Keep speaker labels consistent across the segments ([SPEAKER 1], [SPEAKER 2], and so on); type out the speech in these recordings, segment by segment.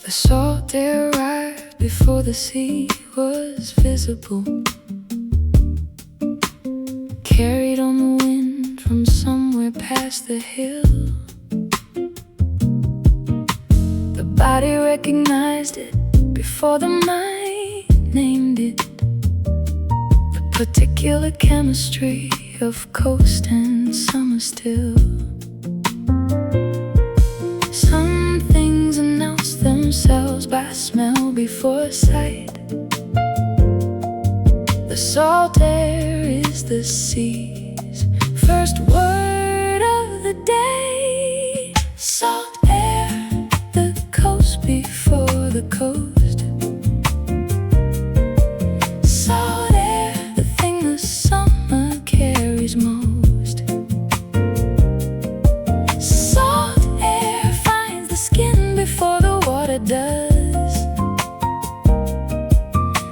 [SPEAKER 1] The salt air arrived before the sea was visible, carried on the wind from somewhere past the hill. The body recognized it before the mind named it. The particular chemistry of coast and summer still. Some things announce themselves by smell before sight. The salt air is the sea's first word of the day. Salt air, the coast before the coast. Salt air, the thing the summer carries most. Salt air finds the skin before the water does.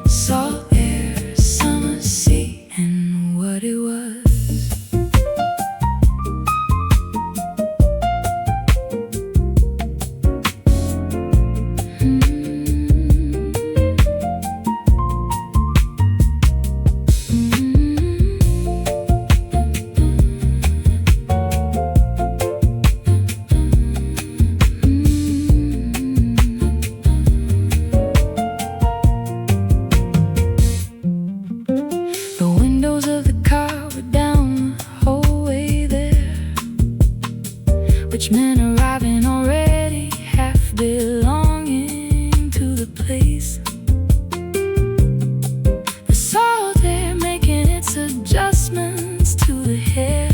[SPEAKER 1] Salt air, summer sea, and what it was. Which men arriving already, half belonging to the place. The salt air making its adjustments to the hair.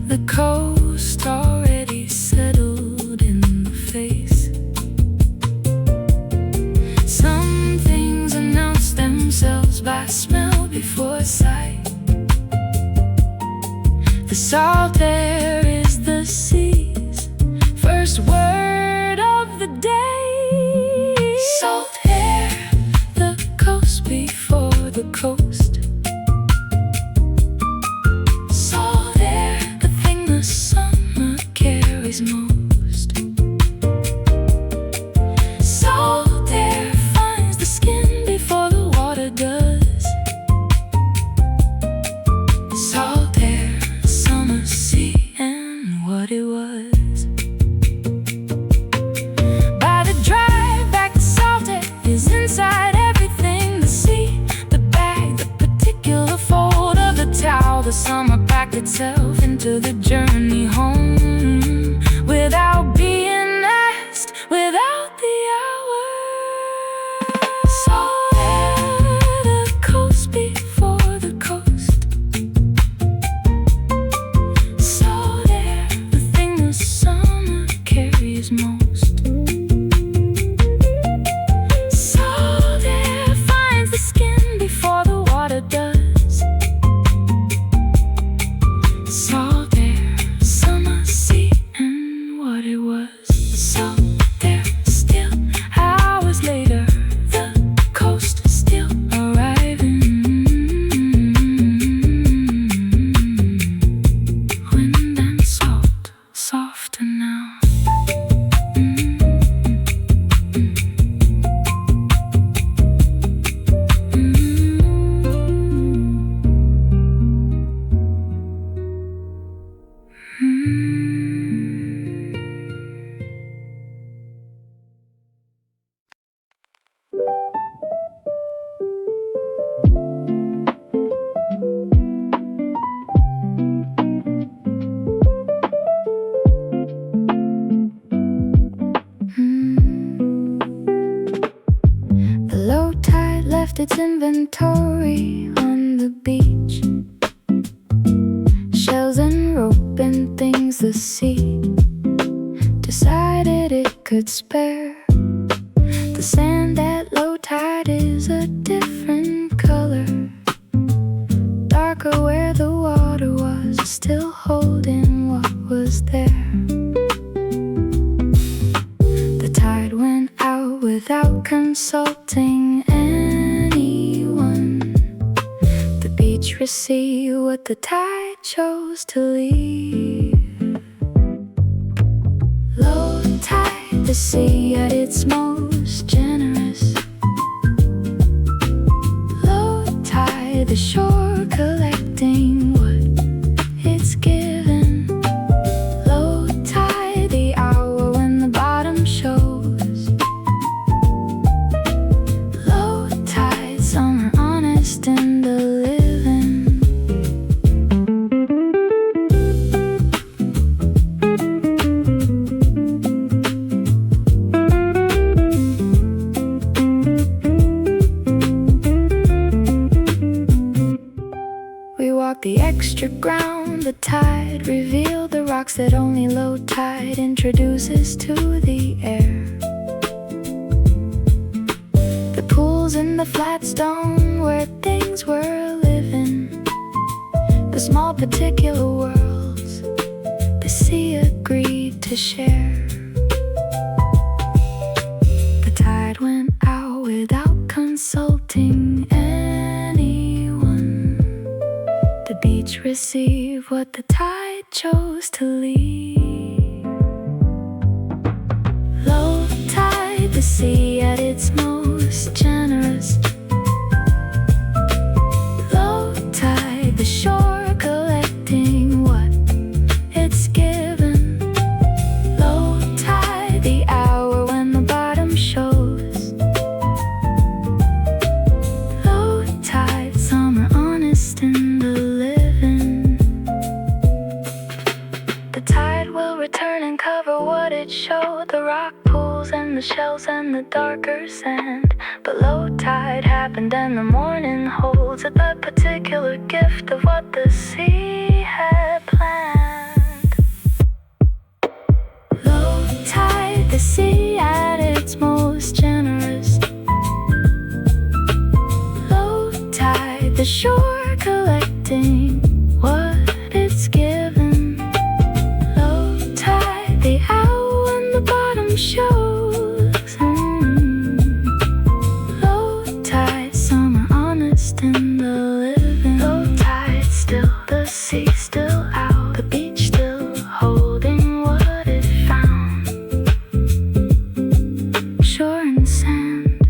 [SPEAKER 1] The coast already settled in the face. Some things announce themselves by smell before sight. The salt air is the sea's first word of the day. Salt air, the coast before the coast. Salt air, the thing the summer carries most. Salt air finds the skin before the water does. Salt air, summer sea, and what it was. By the drive back, the salt air is inside everything. The sea, the bag, the particular fold of the towel. The summer packed itself into the journey home without being asked, without the hour. Salt air, the coast before the coast. Salt air, the thing the summer carries most. Salt air finds the skin before the water does. Salt air, summer sea, and what it was. Salt air, still hours later, the coast still arriving. Wind and salt, softer now. The low tide left its inventory on the beach. Shells and rope and things the sea decided it could spare. The sand at low tide is a different color, darker where the water was, still holding what was there. The tide went out without consulting anyone. The beach received what the tide chose to leave. Low tide the sea at its most generous. Low tide, the shore collecting what it's given. Low tide, the hour when the bottom shows. Low tide, summer honest in the living. We walked the extra ground, the tide revealed the rocks that only low tide introduces to the air. The pools in the flat stone where things were living, the small particular worlds the sea agreed to share. The tide went out without consulting anyone. The beach received what the tide chose to leave. Low tide, the sea at its most generous. Low tide, the shore collecting what it's given. Low tide, the hour when the bottom shows. Low tide, summer honest in the living. The tide will return and cover what it showed, the rock pools and the shells and the darker sand. But low tide happened and the morning holds that particular gift of what the sea had planned. Low tide, the sea at its most generous. Low tide, the shore collecting what it's given. Low tide, the hour when the bottom shows. Low tide, summer honest in the living. Low tide, still the sea, still out, the beach still holding what it found. Shore and sand,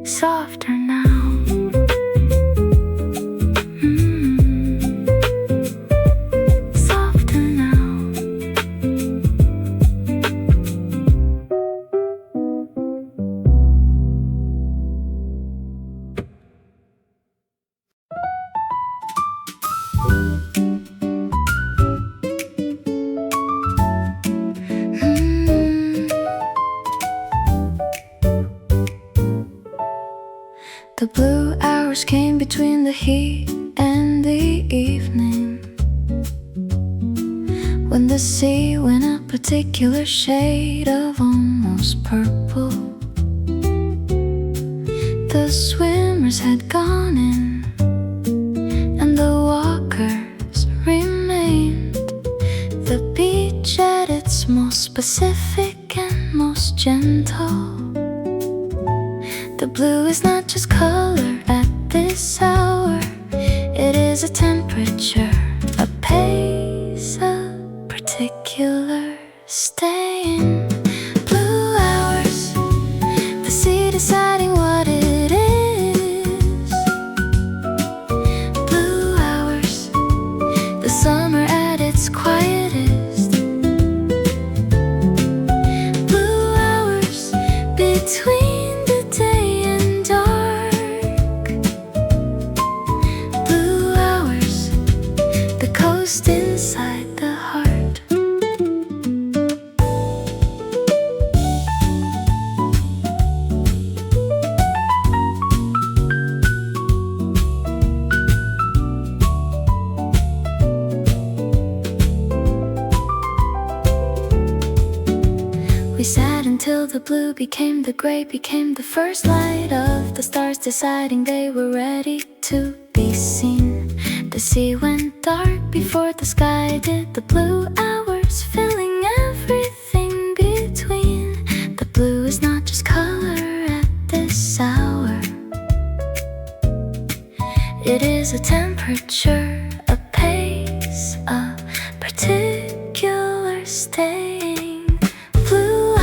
[SPEAKER 1] softer now. Softer now. The blue hours came between the heat and the evening, when the sea went a particular shade of almost purple. The swimmers had gone in and the walkers remained. The beach at its most specific and most gentle. The blue is not just color at this hour, it is a temperature, a pace, a particular stain. Blue hours, the sea deciding what it is. Blue hours, the summer at its quietest. Blue hours, between the day and dark. Blue hours, the coast inside the heart. We sat until the blue became the gray, became the first light of the stars, deciding they were ready to be seen. The sea went dark before the sky did. The blue hours filling everything between. The blue is not just color at this hour, it is a temperature, a pace, a particular stain. Blue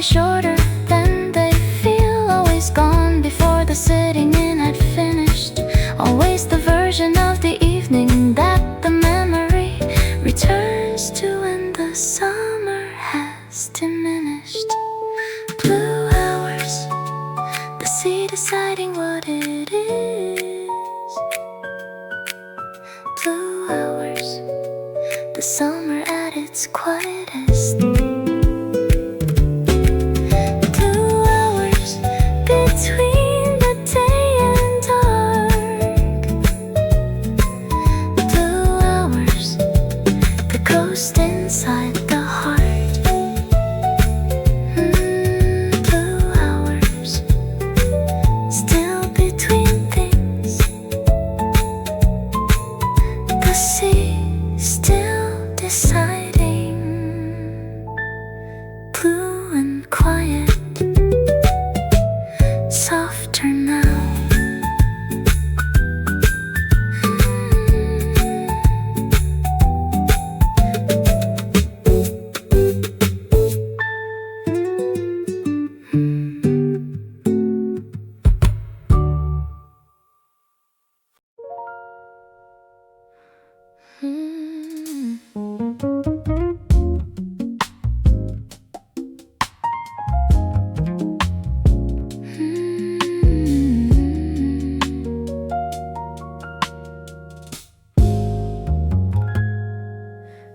[SPEAKER 1] always shorter than they feel, always gone before the sitting in had finished. Always the version of the evening that the memory returns to when the summer has diminished. Blue hours, the sea deciding what it is. Blue hours, the summer at its quietest. Blue hours between the day and dark. Blue hours, the ghost inside the heart. Blue hours, still between things. The sea still deciding. Blue and quiet, softer now.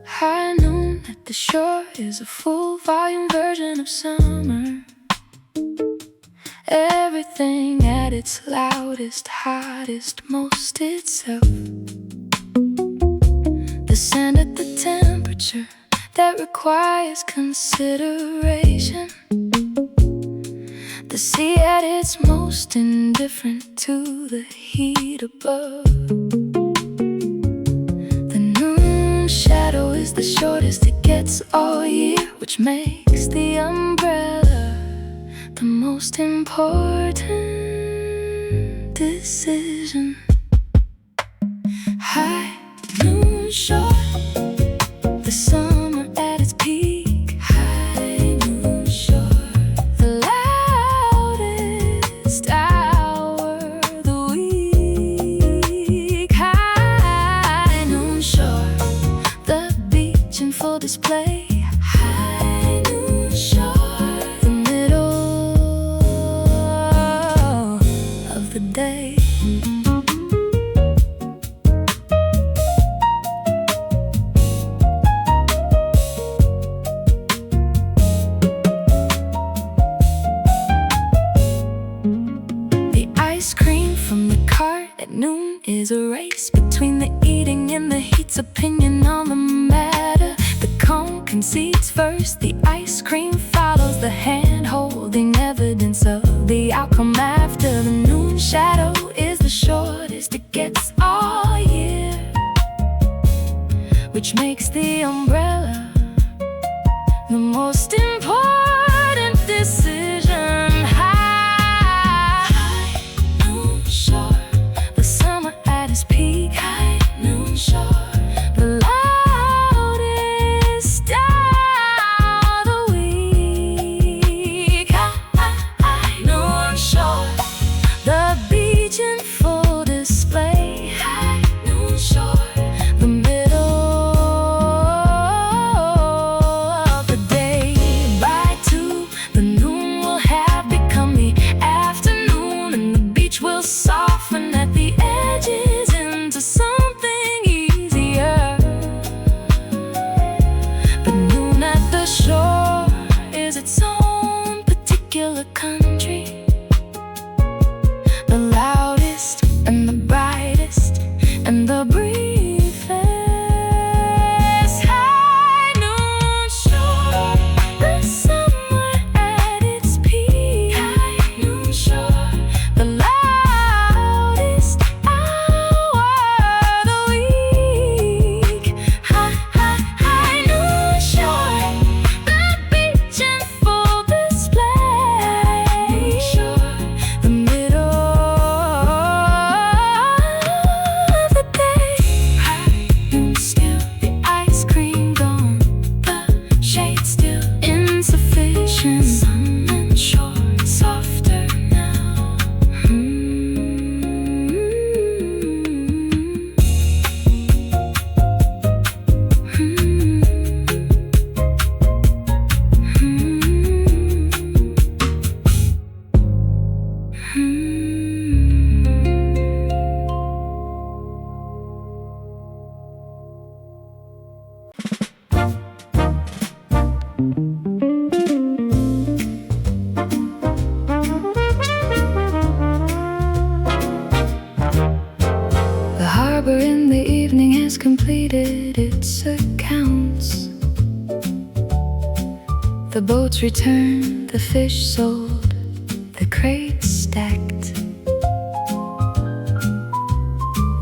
[SPEAKER 1] High noon at the shore is a full volume version of summer. Everything at its loudest, hottest, most itself. The sand at the temperature that requires consideration. The sea at its most indifferent to the heat above. The noon shadow is the shortest it gets all year, which makes the umbrella the most important decision. High noon shore, the summer at its peak. High noon shore, the loudest hour of the week. High noon shore, the beach in full display. High noon shore, the middle of the day. At noon is a race between the eating and the heat's opinion on the matter. The cone concedes first, the ice cream follows, the hand holding evidence of the outcome after. The noon shadow is the shortest it gets all year, which makes the umbrella the most important decision. High noon shore, peak. High noon shore, the loudest hour of the week. High noon shore, the beach in full display. High noon shore, the middle of the day. By 2, the noon will have become the afternoon, and the beach will soften at the edges into something easier. But noon at the shore is its own particular country. The loudest and the brightest and the briefest. High noon shore, the summer at its peak. High noon shore, the loudest hour of the week. High noon shore, the beach in full display. The harbor in the evening has completed its accounts. The boats returned, the fish sold, the crates stacked.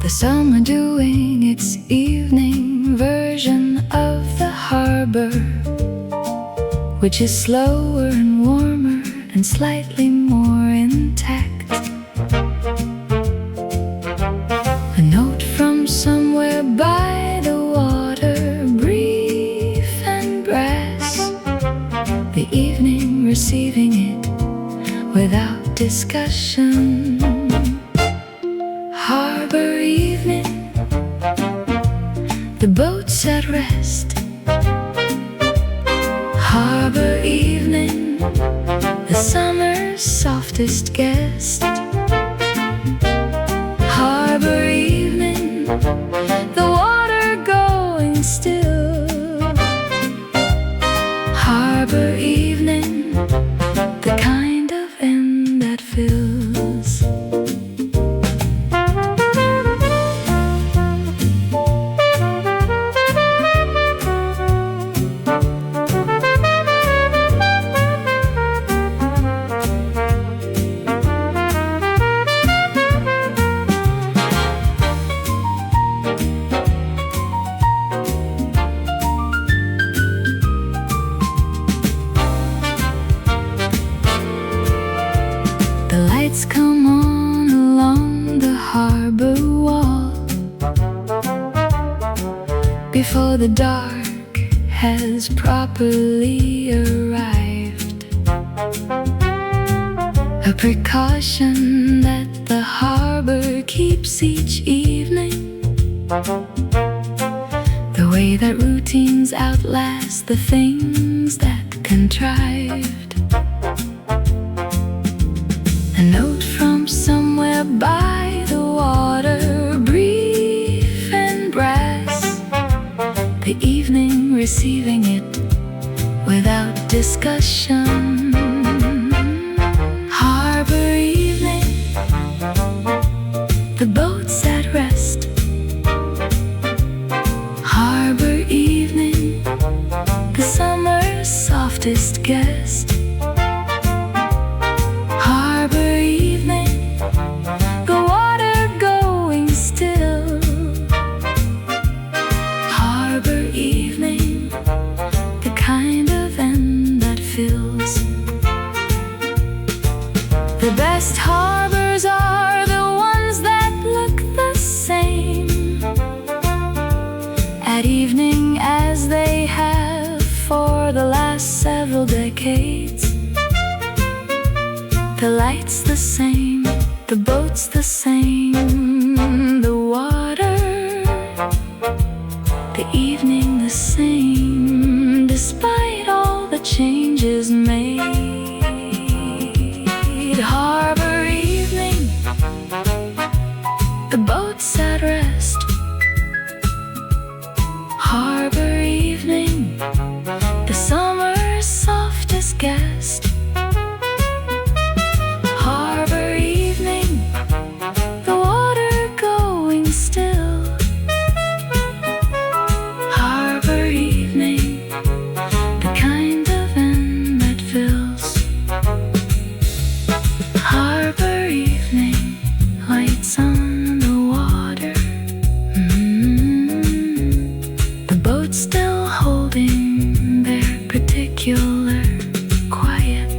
[SPEAKER 1] The summer doing its evening version of the harbor, which is slower and warmer and slightly more intact. A note from somewhere by the water, brief and brass. The evening receiving it without discussion. Harbour evening, the boats at rest. Harbour evening, the summer's softest guest. Harbour evening, the water going still. Harbour evening, the kind of end that fills. Come on along the harbor wall before the dark has properly arrived. A precaution that the harbor keeps each evening, the way that routines outlast the things that contrived. A note from somewhere by the water, brief and brass. The evening receiving it without discussion. Harbour evening, the boats at rest. Harbour evening, the summer's softest guest. The best harbors are the ones that look the same at evening as they have for the last several decades. The lights the same, the boats the same, the water, the evening the same, despite all the changes made. Harbour evening, the boats at rest. Harbour evening, the summer's softest guest. Harbour evening, the water going still. Harbour evening, the kind of end that fills. Harbour evening, lights on the water. The boats still holding their particular quiet.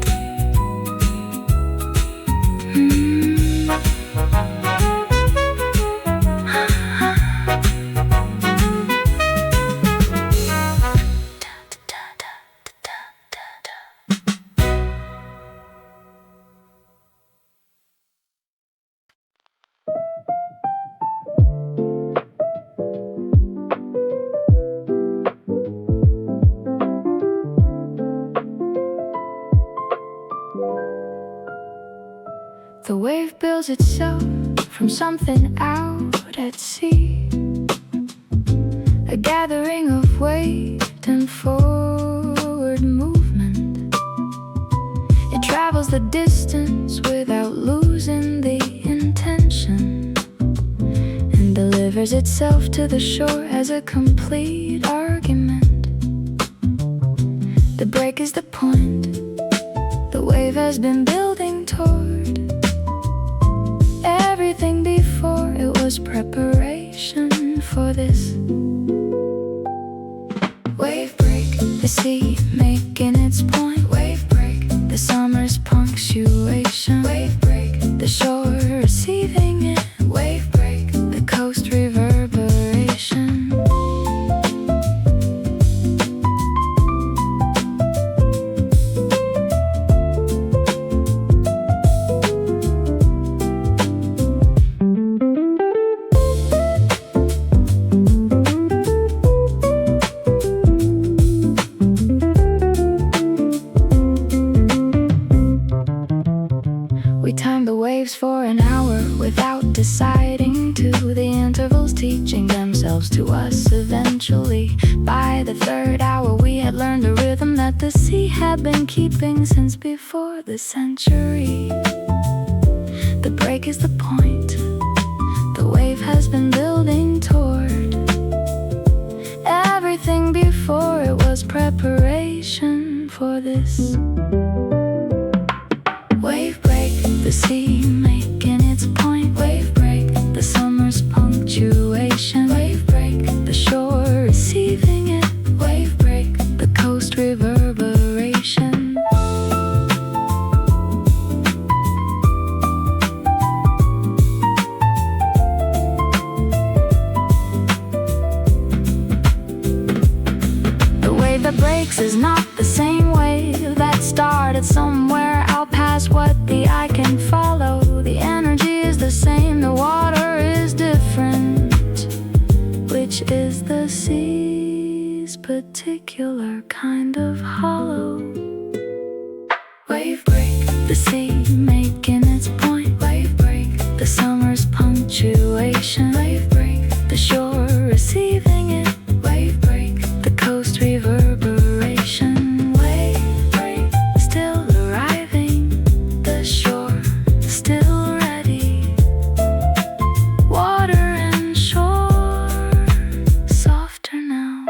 [SPEAKER 1] The wave builds itself from something out at sea, a gathering of weight and forward the distance without losing the intention, and delivers itself to the shore as a complete argument. The break is the point the wave has been building toward. Everything before it was preparation for this. Wave break, the sea making its point. Wave break, the summer's punctuation. Wave break, the shore receiving it. Wave break, the coast reverberation. We timed the waves for an hour without deciding to. The intervals teaching themselves to us eventually. By the third hour we had learned a rhythm that the sea had been keeping since before the century. The break is the point the wave has been building toward. Everything before it was preparation for this. Wave break, the sea making its point. Wave break, the summer's punctuation. Wave break, the shore receiving it. Wave break, the coast reverberation. The wave that breaks is not the same wave that started somewhere out past what the eye can follow. The energy is the same, the water is different, which is the sea's particular kind of hollow. Wave break, the sea making its point. Wave break, the summer's punctuation. Wave break, the shore receiving it. Wave break, the coast reverberation. Wave break, still arriving, the shore still ready. Water and shore softer now.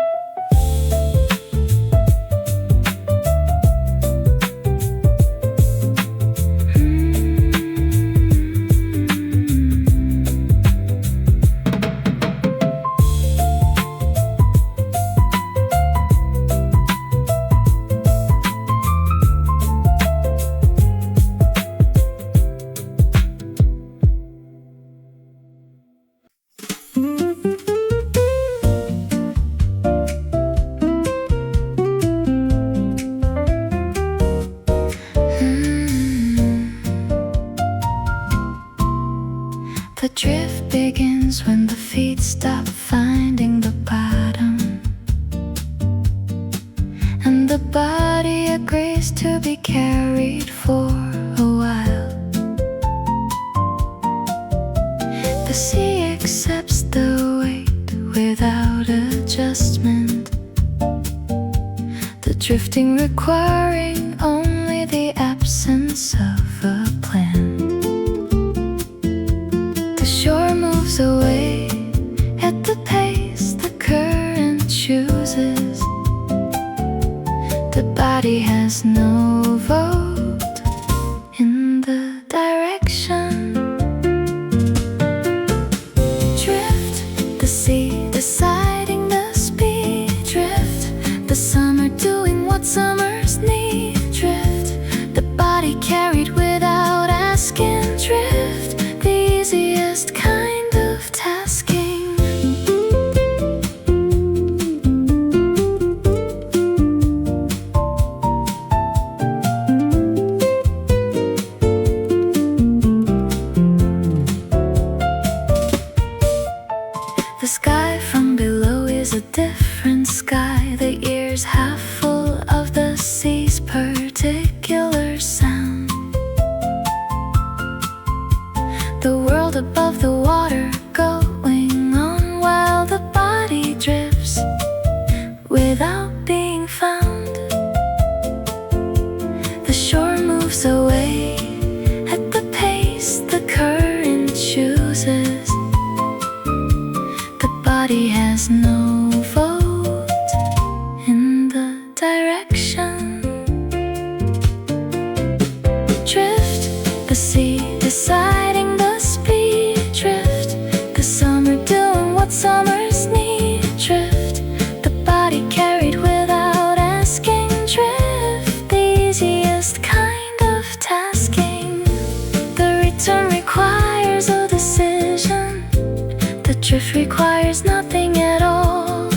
[SPEAKER 1] The drift begins when the feet stop finding the bottom, and the body agrees to be carried for a while. The sea accepts the weight without adjustment, the drifting requiring only the absence of a plan. The shore moves away at the pace the current chooses. The body has no vote in the direction. Drift, the sea deciding the speed. Drift, the summer doing what summers need. Drift, the body carried without asking. Drift, the easiest kind of tasking. The sky from below is a different sky. The ears half full of the sea's particular sound. The world above the water going on while the body drifts without being found. The shore moves away the sea deciding the speed drift, the summer doing what summers need, drift, the body carried without asking, drift, the easiest kind of tasking. The return requires a decision, the drift requires nothing at all,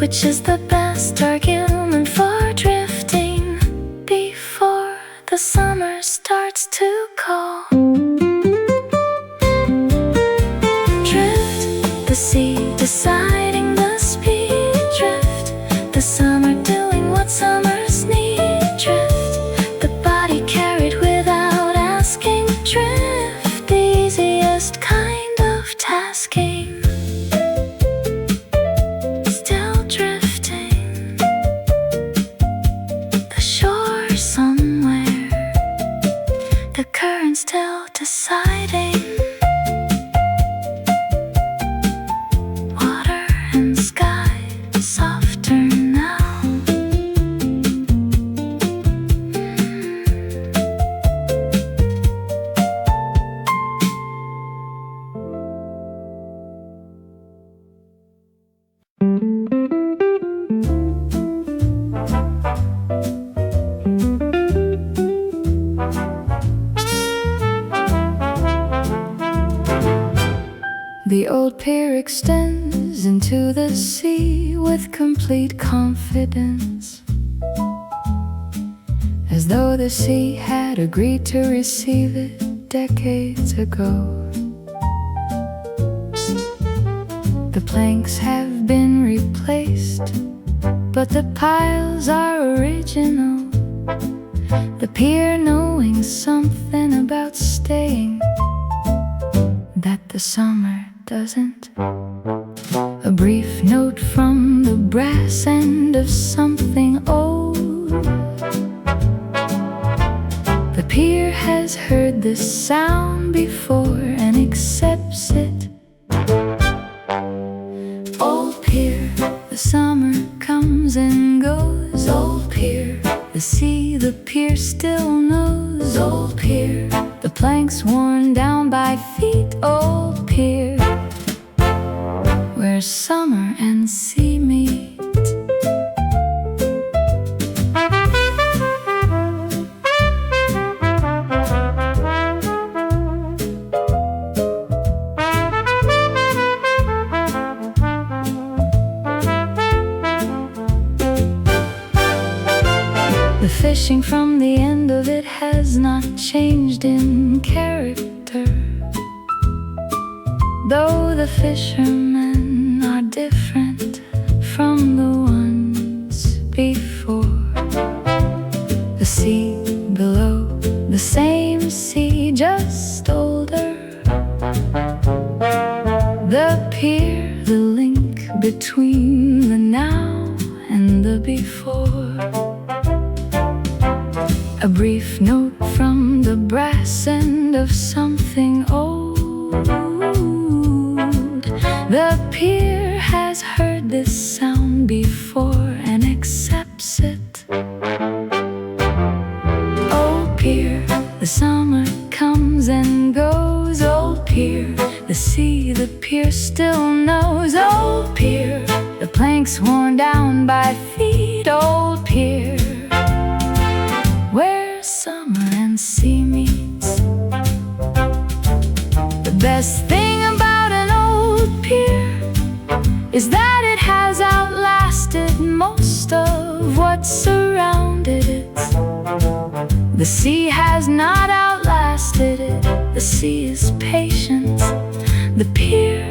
[SPEAKER 1] which is the best argument for drifting before the summer starts to call. Drift, the sea deciding the speed, drift, the summer doing what summers need, drift, the body carried without asking, drift, the easiest kind of tasking. Still drifting, the shore somewhere, the current still deciding, water and sky softer now. The old pier extends into the sea with complete confidence, as though the sea had agreed to receive it decades ago. The planks have been replaced, but the piles are original. The pier knowing something about staying that the summer doesn't. A brief note from the brass end of something old. The pier has heard this sound before and accepts it. Old pier, the summer comes and goes. Old pier, the sea, the pier still knows. Old pier, the planks worn down by feet. Old pier, where summer and sea meet. The fishing from the end of it has not changed in character, though the fishermen are different from the ones before. The sea below, the same sea, just older. The pier, the link between the now and the before. A brief note from the brass end of something old. The pier has heard this sound before and accepts it. Old pier, the summer comes and goes. Old pier, the sea, the pier still knows. Old pier, the planks worn down by feet. Old pier, where summer and sea meets. The best thing about an old pier is that it has outlasted most of what surrounded it. The sea has not outlasted it. The sea is patient. The pier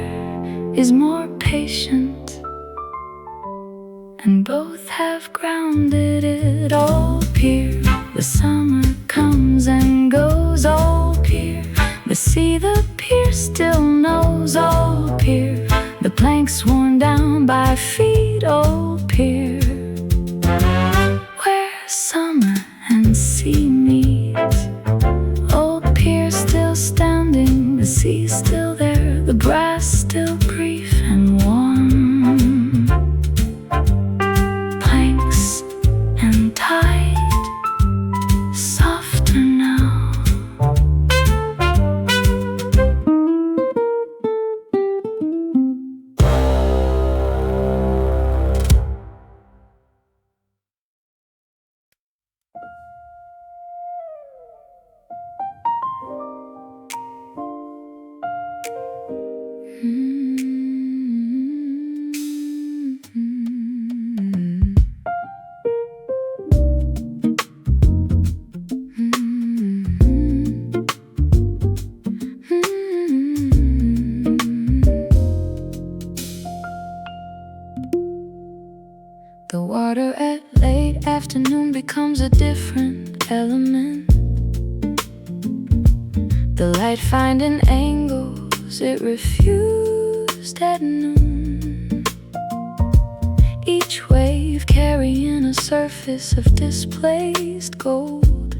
[SPEAKER 1] is more patient, and both have grounded it. Old pier, the summer comes and goes. Old pier, the sea, the pier still knows. Old pier, the planks worn down by feet. Old pier, where summer and sea meet. Old pier still standing, the sea still there, the brass still brief and warm. Planks and tide softer now. at late afternoon becomes a different element. The light finding angles it refused at noon. Each wave carrying a surface of displaced gold.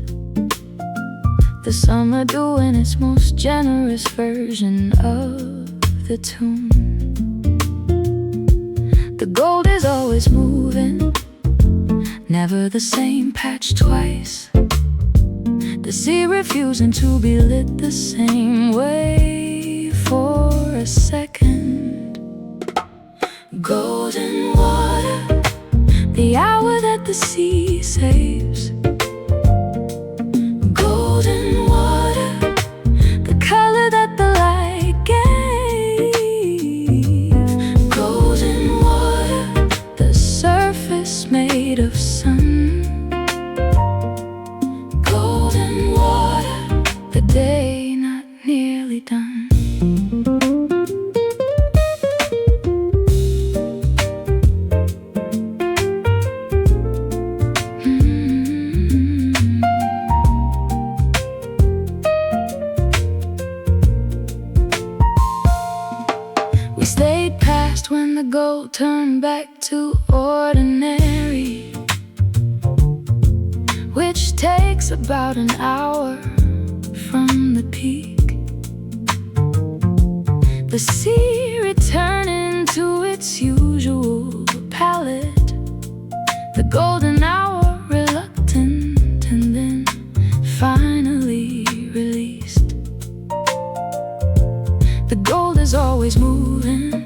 [SPEAKER 1] The summer doing its most generous version of the tune. The gold is always moving, never the same patch twice. The sea refusing to be lit the same way for a second. Golden water, the hour that the sea saves. Golden water, the color that the light gave. Golden water, the surface made of sun. Golden water, the day not nearly done. We stayed past when the gold turned back to ordinary, which takes about an hour from the peak. The sea returning to its usual palette. The golden hour reluctant and then finally released. The gold is always moving,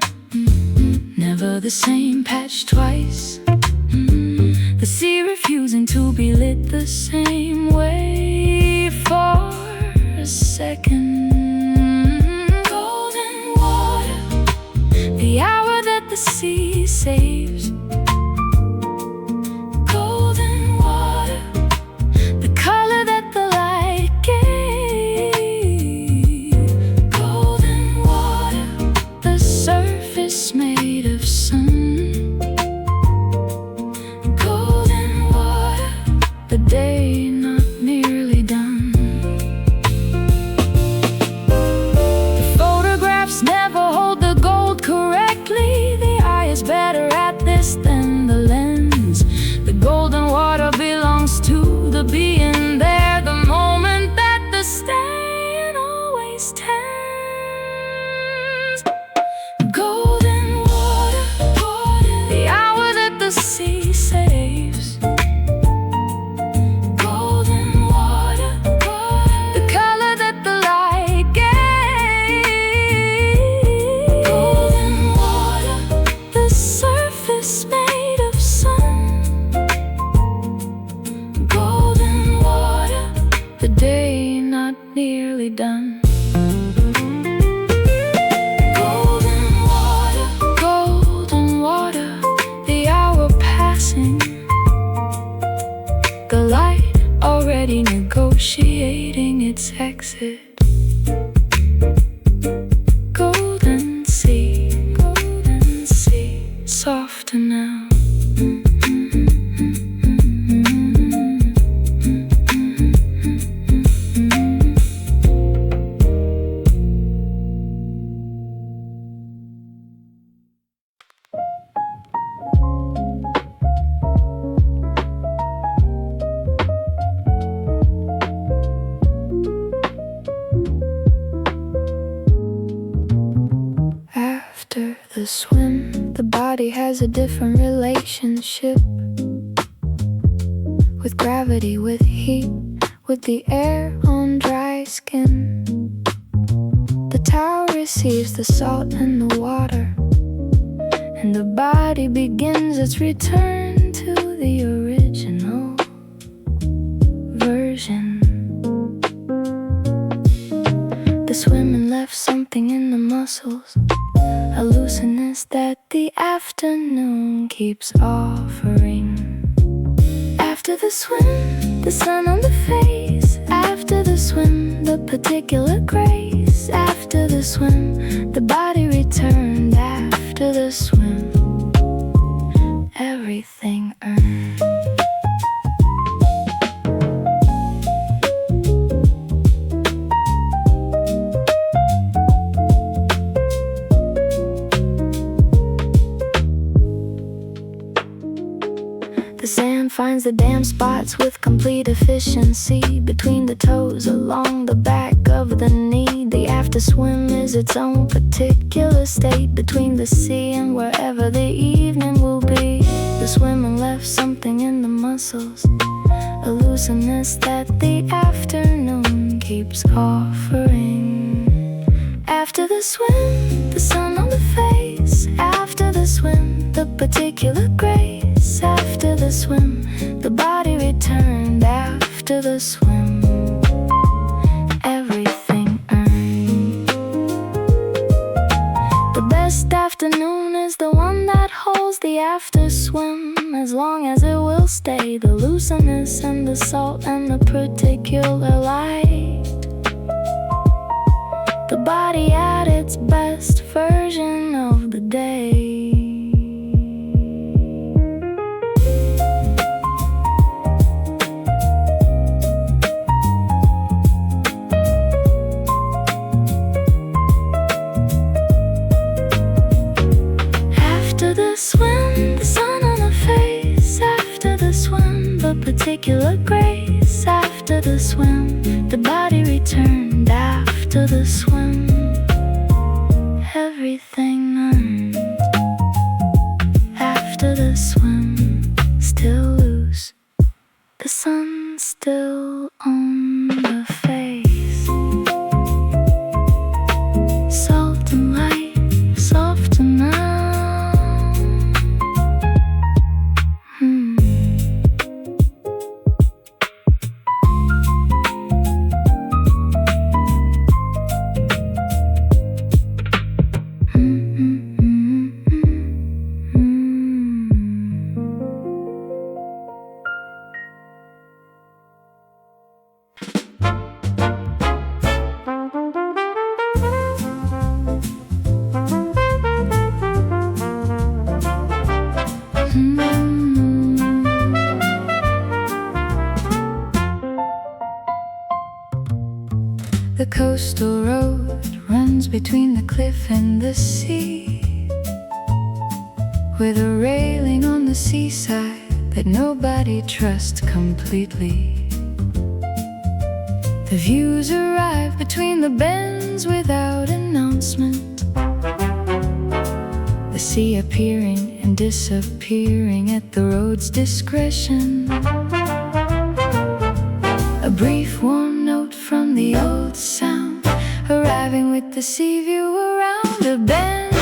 [SPEAKER 1] never the same patch twice. The sea refusing to be lit the same way for a second. Golden water, the hour that the sea saves. Golden water, the color that the light gave. Golden water, the surface made of sun. The day not nearly done. The photographs never hold the gold correctly. The eye is better at this than the lens. The golden water belongs to the being there. The moment that the stain always tends. Golden water, the hour that the sea saves. Nearly done. Golden water, the hour passing. The light already negotiating its exit. Golden sea, softer now. The swim, the body has a different relationship with gravity, with heat, with the air on dry skin. The towel receives the salt and the water, and the body begins its return to the original version. The swimming left something in the muscles, a looseness that the afternoon keeps offering. After the swim, the sun on the face. After the swim, the particular grace. After the swim, the body returned. After the swim, everything earned. man finds the damn spots with complete efficiency. Between the toes, along the back of the knee. The after swim is its own particular state. Between the sea and wherever the evening will be. The swimming left something in the muscles, a looseness that the afternoon keeps offering. After the swim, the sun on the face. After the swim, the particular grace. After the swim, the body returned. After the swim, everything earned. The best afternoon is the one that holds the after swim, as long as it will stay. The looseness and the salt and the particular light. The body at its best version of the day. After the swim, the sun on the face. After the swim, the particular grace. After the swim, the body returned. After the swim, everything earned. After the swim, still loose, the sun still on the face. Salt and light, soft and round. The coastal road runs between the cliff and the sea, with a railing on the seaside that nobody trusts completely. The views arrive between the bends without announcement, the sea appearing and disappearing at the road's discretion. A brief warm note from the old sound, arriving with the sea view around a bend.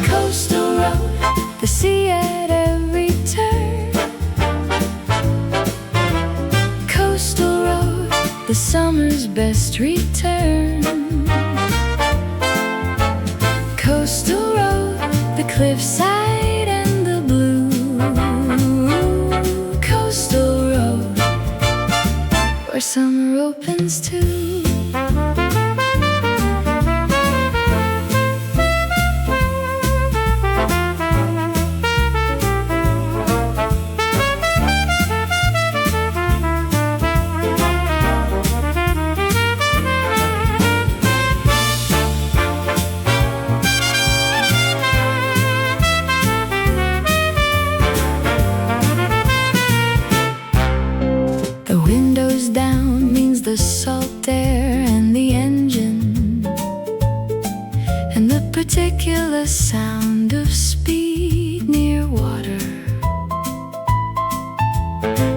[SPEAKER 1] Coastal road, the sea at every turn. Coastal road, the summer's best return. Coastal road, the cliffside and the blue. Coastal road, where summer opens too. The salt air and the engine, and the particular sound of speed near water.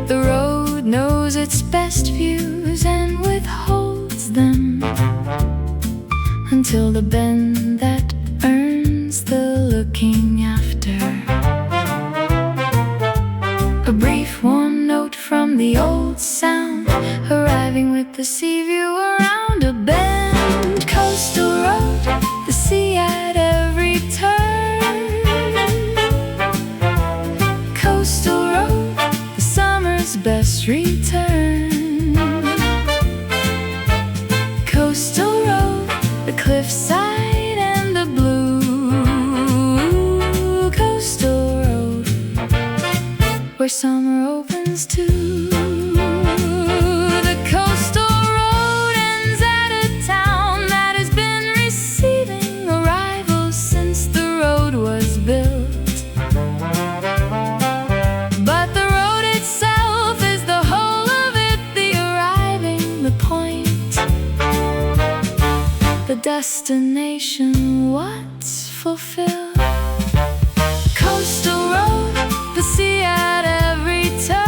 [SPEAKER 1] The road knows its best views and withholds them until the bend that earns the looking after. A brief warm note from the old sound, arriving with the sea view around a bend. Coastal road, the sea at every turn. Coastal road, the summer's best return. Coastal road, the cliffside and the blue. Coastal road, where summer opens too. But the road itself destination, what's fulfilled? Coastal road, the sea at every turn.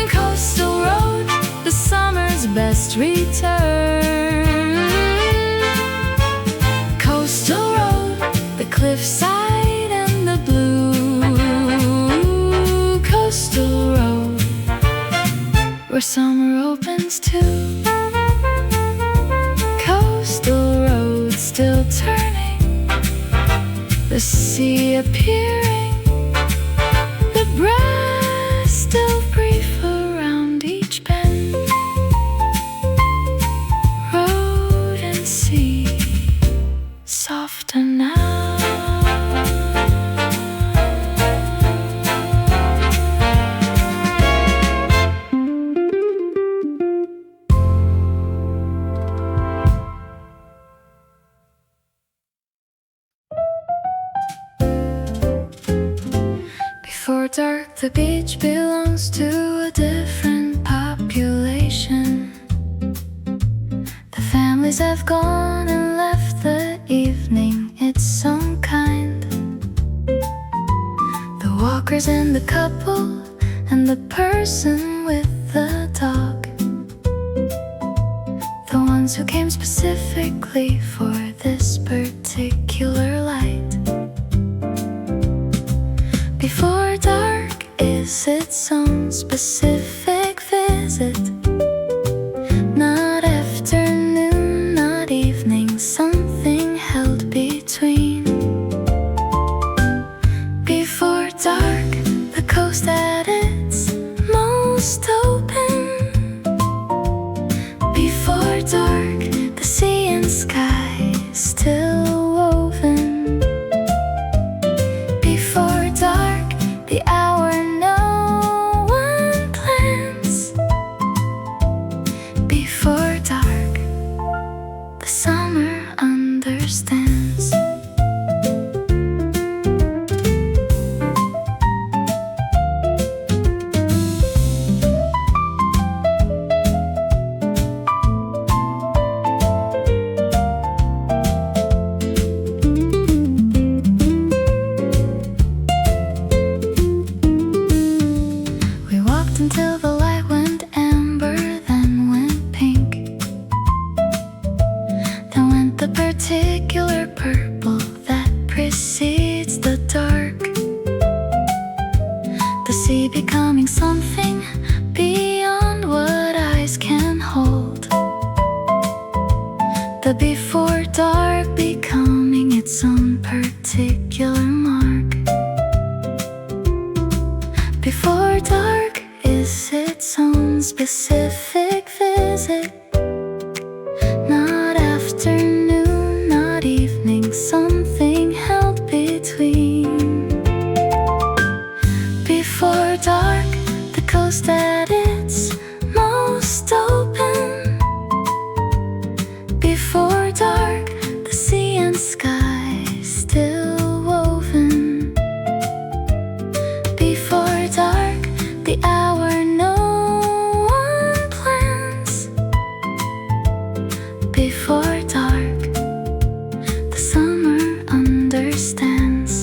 [SPEAKER 1] Coastal road, the summer's best return. Coastal road, the cliffside and the blue. Coastal road, where summer opens too. Coastal road, still turning, the sea appearing, the breath still brief around each bend. Road and sea, softer now. Before dark, the beach belongs to a different population. The families have gone and left the evening its own kind. The walkers and the couple and the person with the dog. The ones who came specifically for this particular light. Before dark is its own specific visit. Not afternoon, not evening, something held between. Before dark, the coast at its most open. Before dark, the sea and sky still woven. Before dark, the hour no one plans. Before dark, the summer understands. We walked until the light went amber, then went pink. Then went the particular purple that precedes the dark. The sea becoming something beyond what eyes can hold. The before dark becoming its own particular mark. Before dark is its own specific visit. Not afternoon, not evening, something held between. Before dark, the coast at its most open. Before dark, the sea and sky still woven. Before dark, the hour no one plans. Before dark, the summer understands.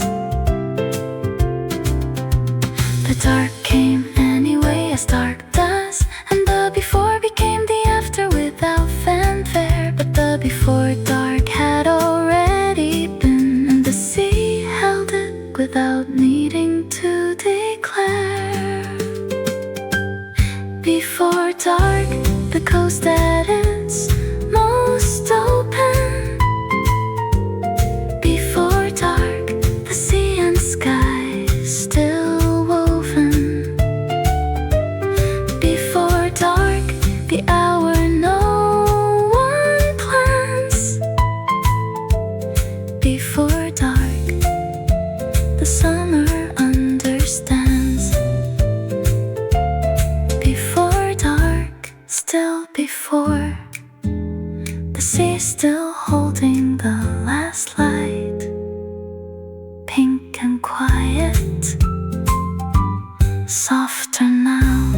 [SPEAKER 1] The dark came anyway, as dark does, and the before became the after without fanfare. But the before dark had already been, and the sea held it without needing to declare. Before dark, the coast at its most open. Before dark, the sea and sky still woven. Before dark, the hour no one plans. Before dark, the summer understands. Before dark, still before, the sea still holding the last light. Pink and quiet, softer now.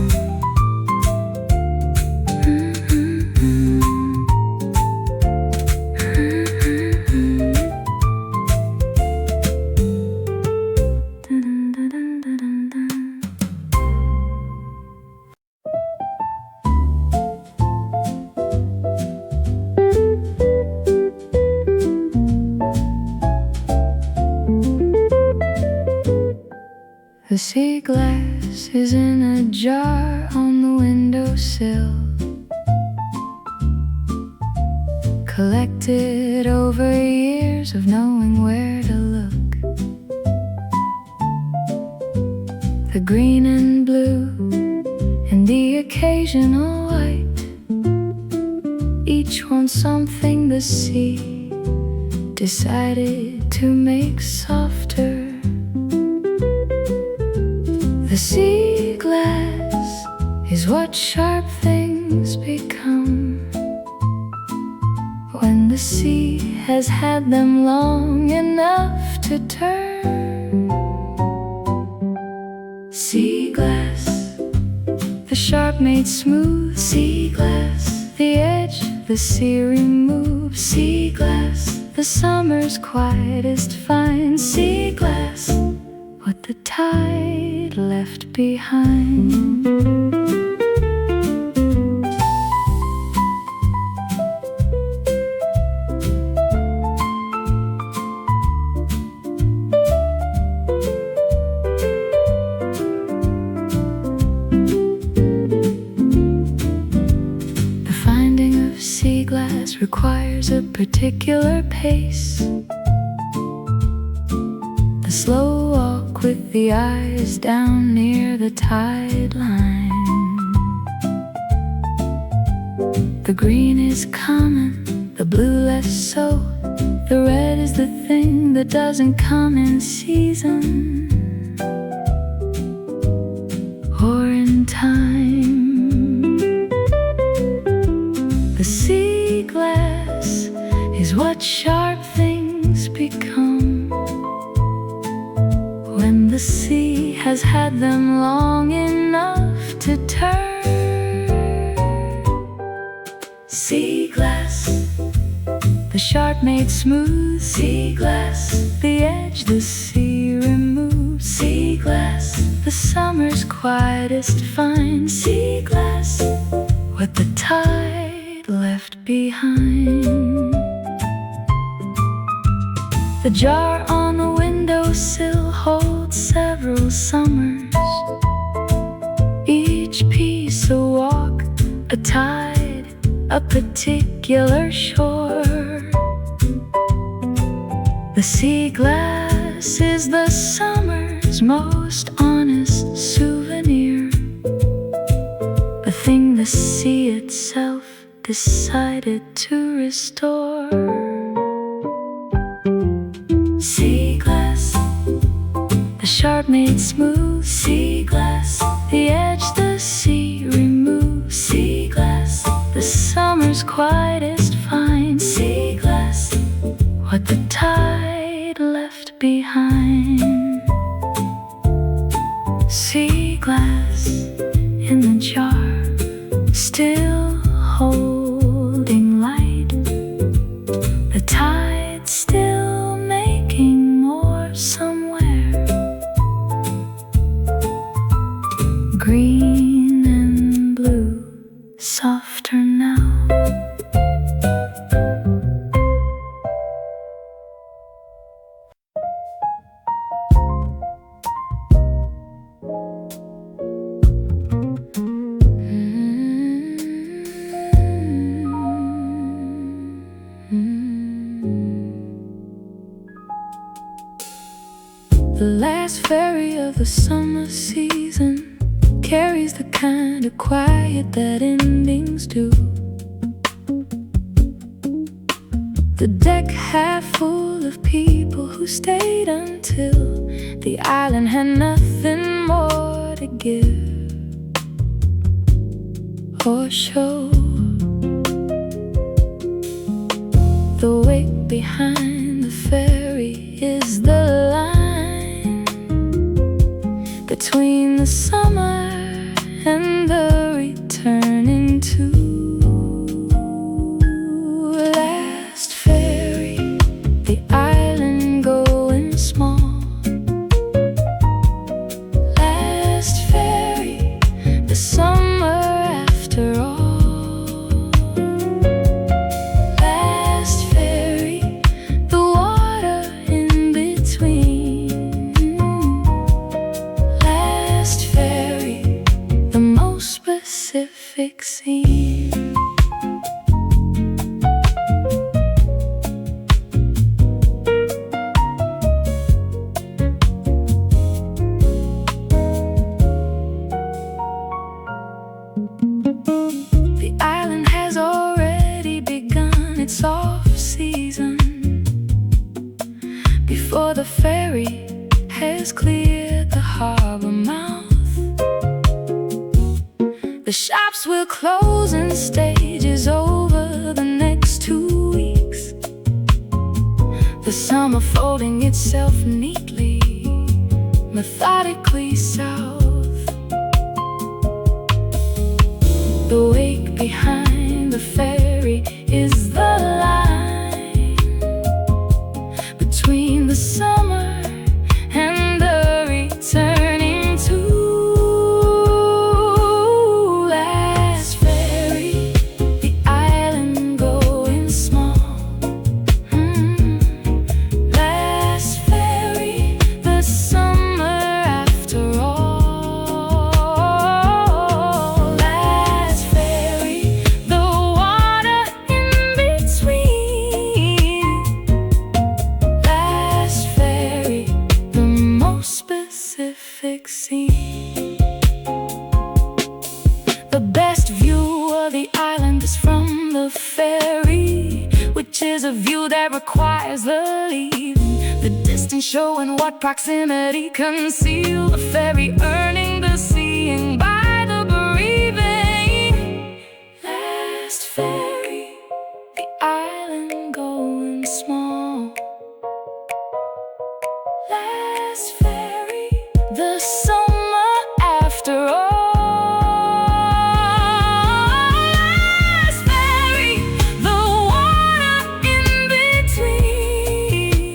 [SPEAKER 1] sea glass is in a jar on the windowsill, collected over years of knowing where to look. The green and blue and the occasional white, each one something the sea decided to make softer. The sea glass is what sharp things become when the sea has had them long enough to turn. Sea glass, the sharp made smooth. Sea glass, the edge the sea removes. Sea glass, the summer's quietest find. Sea glass, what the tide left behind. The finding of sea glass requires a particular pace, a slow walk with the eyes down near the tide line. The green is common, the blue less so. The red is the thing that doesn't come in season or in time. The sea glass is what sharp things become when the sea has had them long enough to turn. Sea glass, the sharp made smooth. Sea glass, the edge the sea removes. Sea glass, the summer's quietest find. Sea glass, what the tide left behind. The jar on the windowsill holds several summers, each piece a walk, a tide, a particular shore. The sea glass is the summer's most honest souvenir, a thing the sea itself decided to restore. Sea glass, the sharp made smooth. Sea glass, the edge the sea removes. Sea glass, the summer's quietest find. Sea glass, what the tide left behind. Sea glass in the jar, still holding light. The tide still making more somewhere. Green and blue, softer now. The last ferry of the summer season carries the kind of quiet that endings do. The deck half full of people who stayed until the island had nothing more to give or show. The wake behind the ferry is the line between the summer and the returning to. Last ferry, the island going small. Last ferry, the summer after all. Last ferry, the water in between. Pacific scene. The island has already begun its off-season before the ferry has cleared the harbor mouth. The shops will close in stages over the next 2 weeks. The summer folding itself neatly, methodically south. The wake behind the ferry is the line between the summer and the returning to last ferry, the island going small. Last ferry, the summer after all. Last ferry, the water in between. Last ferry, the most specific scene. The best view of the island is from the ferry, which is a view that requires the leaving. The distance showing what proximity conceal. The ferry earning the seeing by the breathing. Last ferry, the island going small. Last ferry, the summer after all. Last ferry, the water in between.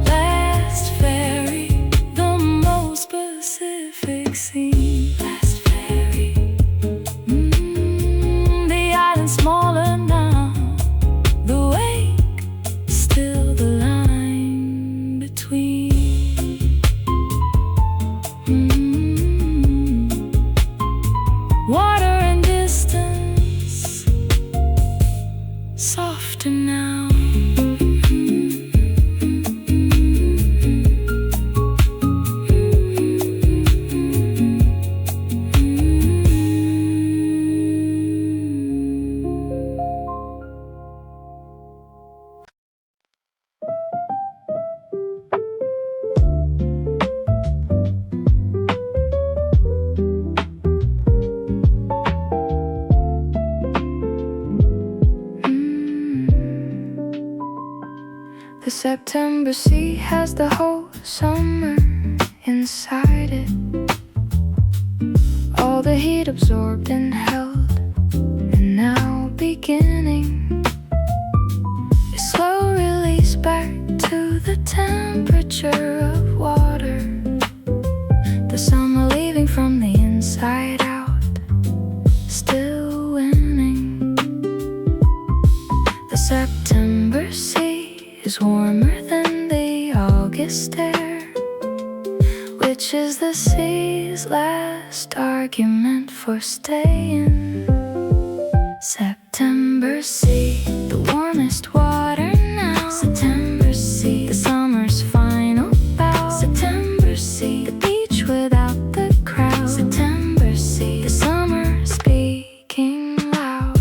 [SPEAKER 1] Last ferry, the most specific scene. Last ferry, the island smaller now. The wake, still the line between. Water and distance, softer now. The September sea has the whole summer inside it. All the heat absorbed and held, and now beginning a slow release back to the temperature of water. The summer leaving from the inside out, still winning. The September sea is warmer than the August air, which is the sea's last argument for staying. September sea, the warmest water now. September sea, the summer's final bow. September sea, the beach without the crowd. September sea, the summer speaking loud.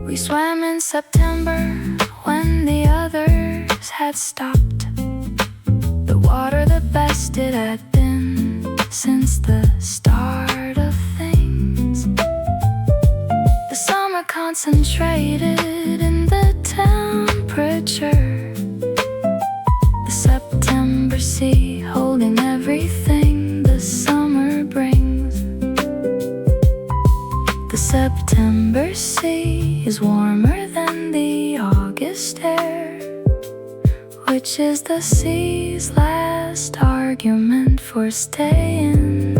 [SPEAKER 1] We swam in September when the others had stopped. The water the best it had been since the start of things. The summer concentrated in the temperature. The September sea holding everything the summer brings. The September sea is warmer than the August. stare, which is the sea's last argument for staying.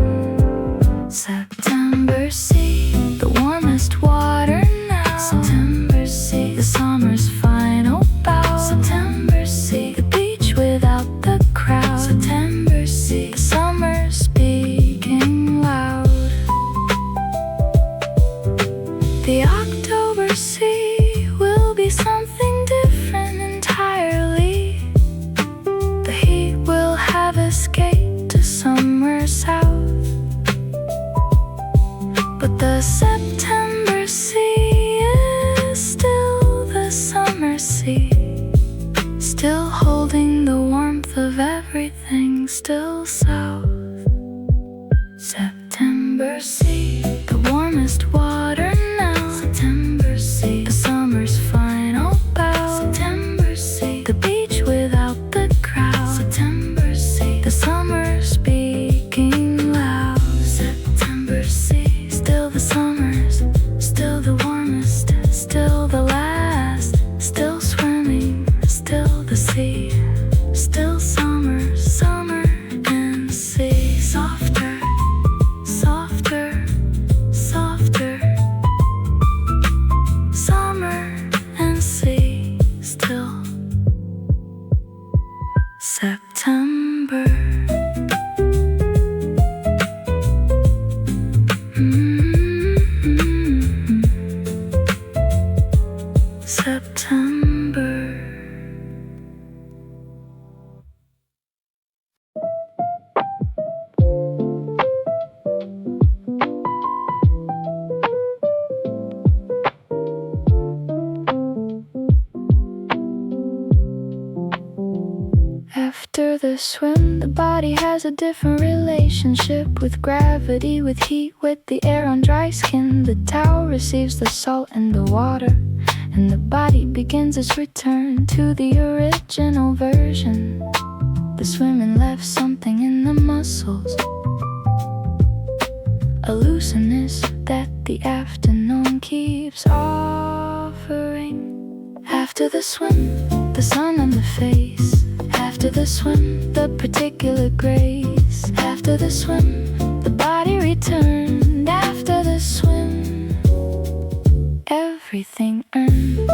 [SPEAKER 1] September sea, the warmest water now. September sea, the summer's final bow. September sea, the beach without the crowd. September sea, the summer speaking loud. The October sea will be something different entirely. The heat will have escaped to somewhere south. But the September sea is still the summer sea, still holding the warmth of everything still south. September sea, the warmest water now. September sea, the summer's final bow. September sea, the beach without the crowd. September sea, the summer speaking loud. September sea, still the summer's, still the warmest, still the last, still swimming, still the sea, still summer, summer and sea. Softer, softer, softer, summer and sea, still September. September. After the swim, the body has a different relationship with gravity, with heat, with the air on dry skin. The towel receives the salt and the water, and the body begins its return to the original version. The swimming left something in the muscles, a looseness that the afternoon keeps offering. After the swim, the sun on the face. After the swim, the particular grace. After the swim, the body returned. After the swim, everything earned.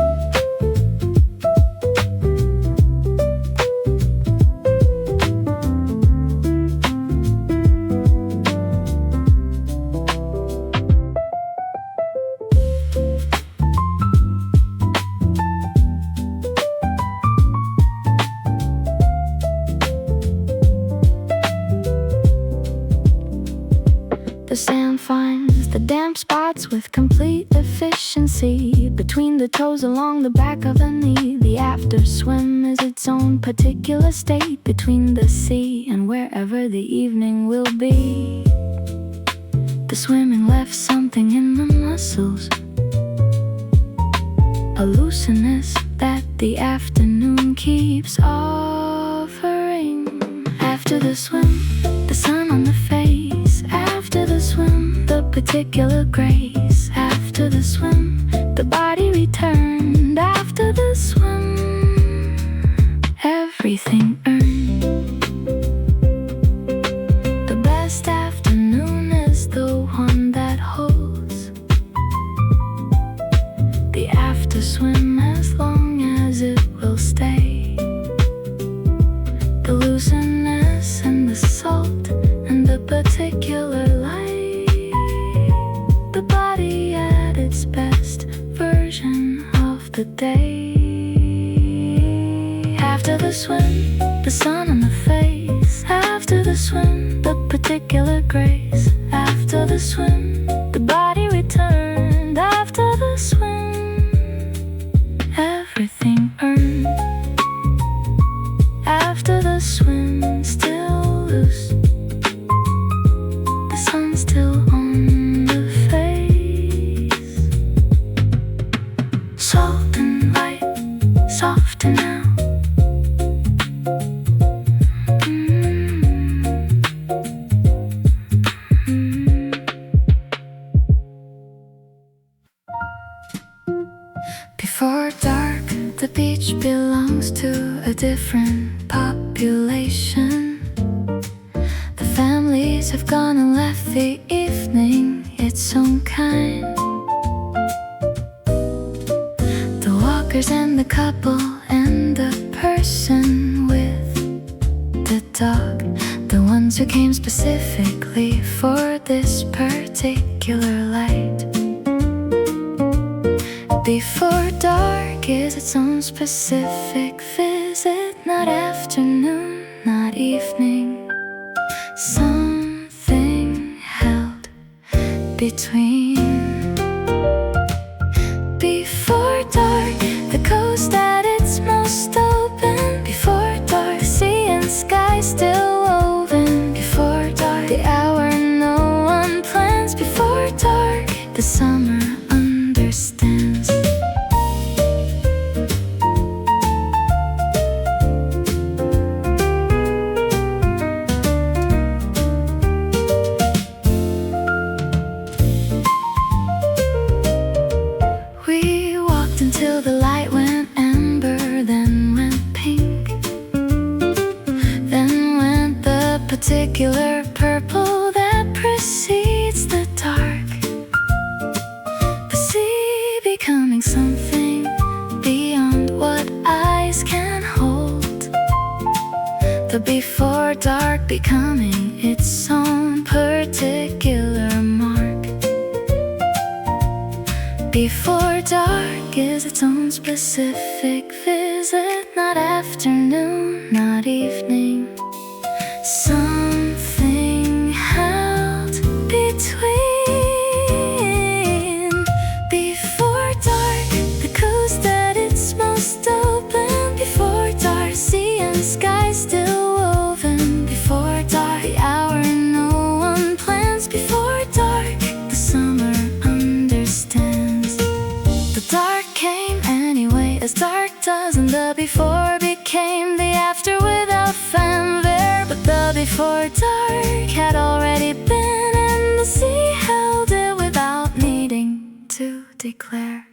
[SPEAKER 1] The sand finds the damp spots with complete efficiency. Between the toes along the back of the knee, the after swim is its own particular state. Between the sea and wherever the evening will be, the swimming left something in the muscles, a looseness that the afternoon keeps offering. After the swim, the sun on the face. After the swim, the particular grace. After the swim, the body returned. After the swim, everything earned. The best afternoon is the one that holds the after swim as long as it will stay. The looseness and the salt and the particular light, the body at its best version of the day. After the swim, the sun on the face. After the swim, the particular grace. After the swim, the body returned. After the swim, everything earned. After the swim, still loose, the sun still on the face. Salt and light, softer now. Before dark, The beach belongs to a different population. The families have gone and left the evening its own kind. The walkers and the couple and the person with the dog, the ones who came specifically for this particular light. Before dark is its own specific visit, not afternoon, not evening. Something held between. Before dark, the coast at its most open. Before dark, the sea and sky still woven. Before dark, the hour no one plans. Before dark, the summer understands. We walked until the light went amber, then went pink, then went the particular purple that precedes the dark. The sea becoming something beyond what eyes can hold. The before dark becoming its own particular mark. Before dark is its own specific visit, not afternoon, not evening. Something held between. Before dark, the coast at its most open. Before dark, sea and sky still woven. Before dark, the hour no one plans. Before dark, the summer understands. The dark came anyway, as dark does, and the before became the after without fanfare. But the before dark had already been, and the sea held it without needing to declare.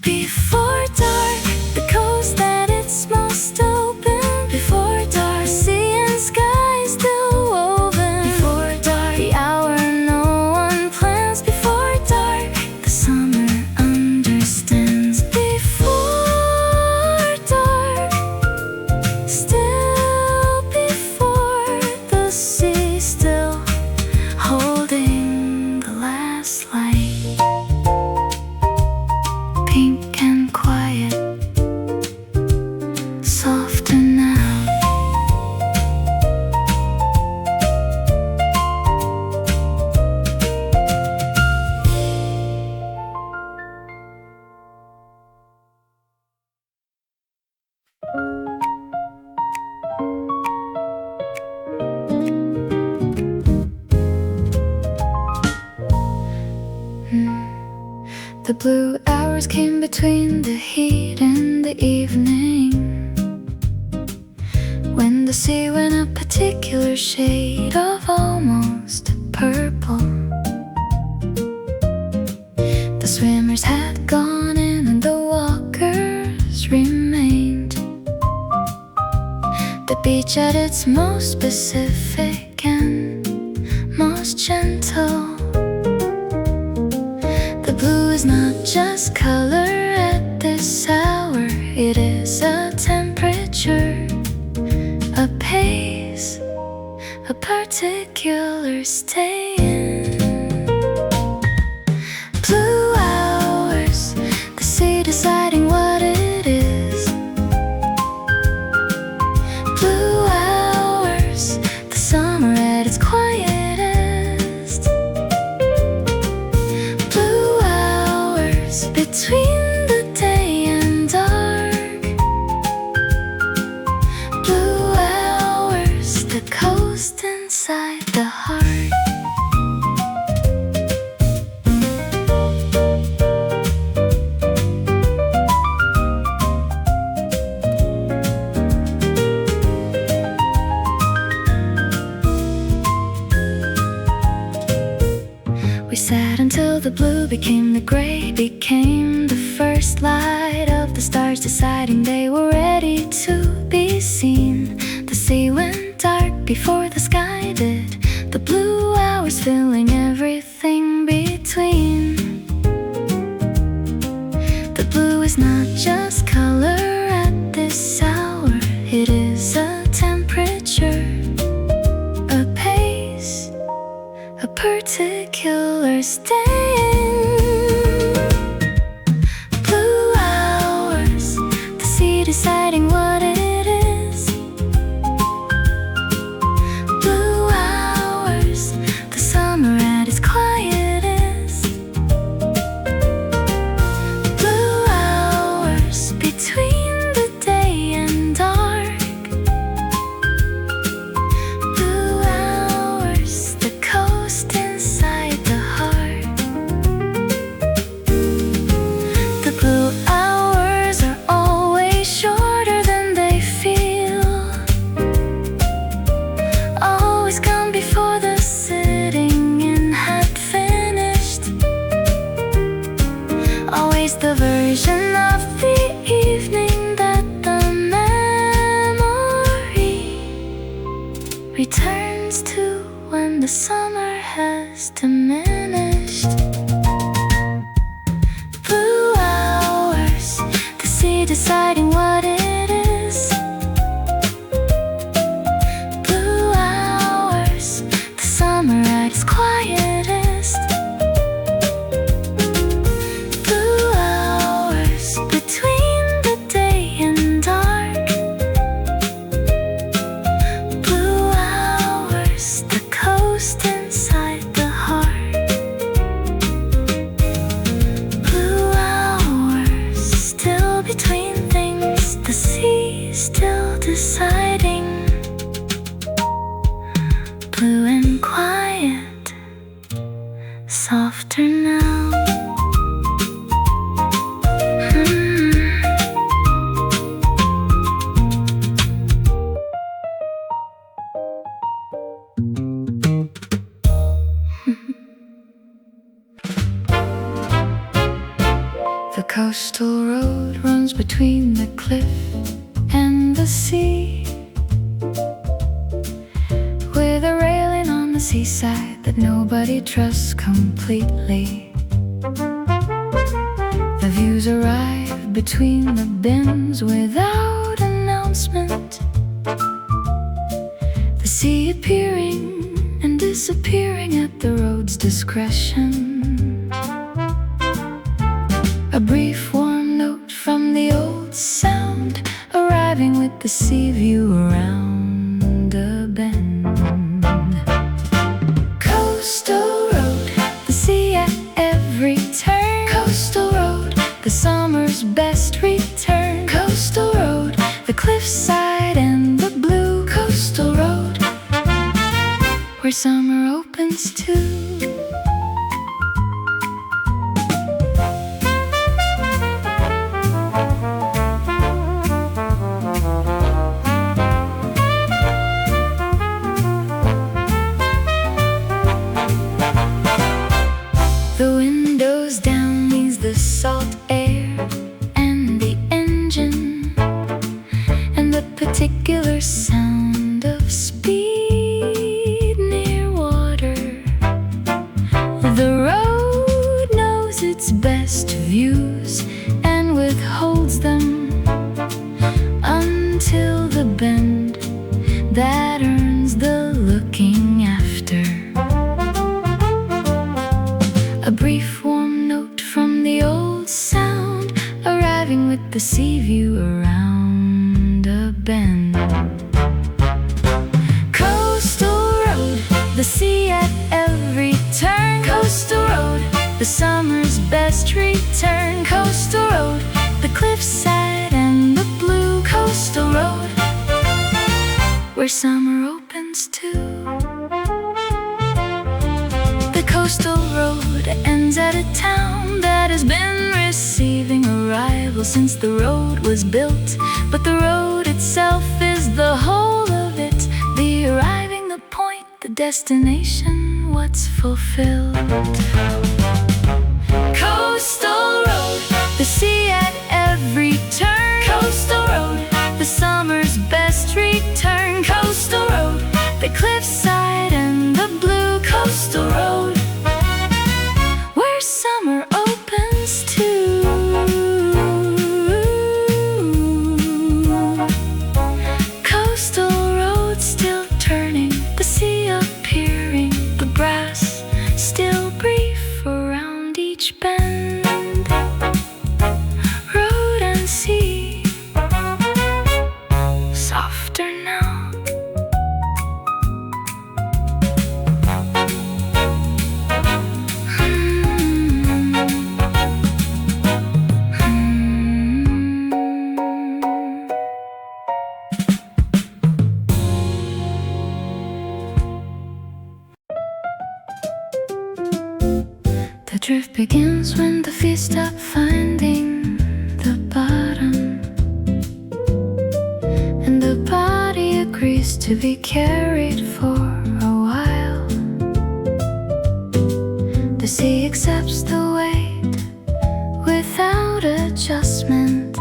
[SPEAKER 1] Before dark, the coast at its most open. Before dark, sea and sky still woven. Before dark, the hour no one plans. Before dark, the summer understands. Before dark, still before the sea, still holding the last light. Pink and quiet, softer now. The blue hours came between the heat and the evening, when the sea went a particular shade of almost purple. The swimmers had gone in and the walkers remained. The beach at its most specific and most gentle. The blue is not just color at this hour, it is a temperature, a pace, a particular stay in. Blue hours, the sea deciding what it is. Blue hours, the summer at its quietest. Blue hours, between the day and dark. Blue hours, the coast inside the heart. We sat until the blue became the gray, became the first light of the stars to deciding they were ready to be seen. The sea went dark before the sky did, the blue hours filling everything between. The blue is not just color at this hour, it is a temperature, a pace, a particular stain. Blue hours, the sea deciding what it is. Blue hours, the summer at its quietest. Blue hours, between the day and dark. Blue hours, the coast inside the heart. The blue hours are always shorter than they feel, always come before the sitting in had finished, always the version of the evening that the memory returns to when the summer has diminished. Blue hours, the sea deciding what it is. Blue hours, the summer at its quietest. Blue hours, between the day and dark. Blue hours, the coast inside the heart. Blue hours, still between things, the sea still deciding. Blue and quiet, softer now. The coastal road runs between the cliff and the sea, with a railing on the seaside that nobody trusts completely. The views arrive between the bends without announcement, the sea appearing and disappearing at the road's discretion. A brief warm note from the old sound, arriving with the sea view around a bend. Coastal road, the sea at every turn. Coastal road, the summer's best return. Coastal road, the cliffside and the blue. Coastal road, where summer opens too. The windows down means the salt air and the engine, and the particular sound of speed near water. The road knows its best views and withholds them until the bend that earns the looking after. A brief warm note from the old sound, arriving with the sea view around a bend. Coastal road, the sea at every turn. Coastal road, the summer's best return. Coastal road, the cliffside and the blue. Coastal road, where summer opens too. The coastal road ends at a town that has been receiving arrivals since the road was built, but the road itself is the whole of it. The arriving, the point, the destination, what's fulfilled. Coastal road, the sea at every turn. to be carried for a while. The sea accepts the weight without adjustment,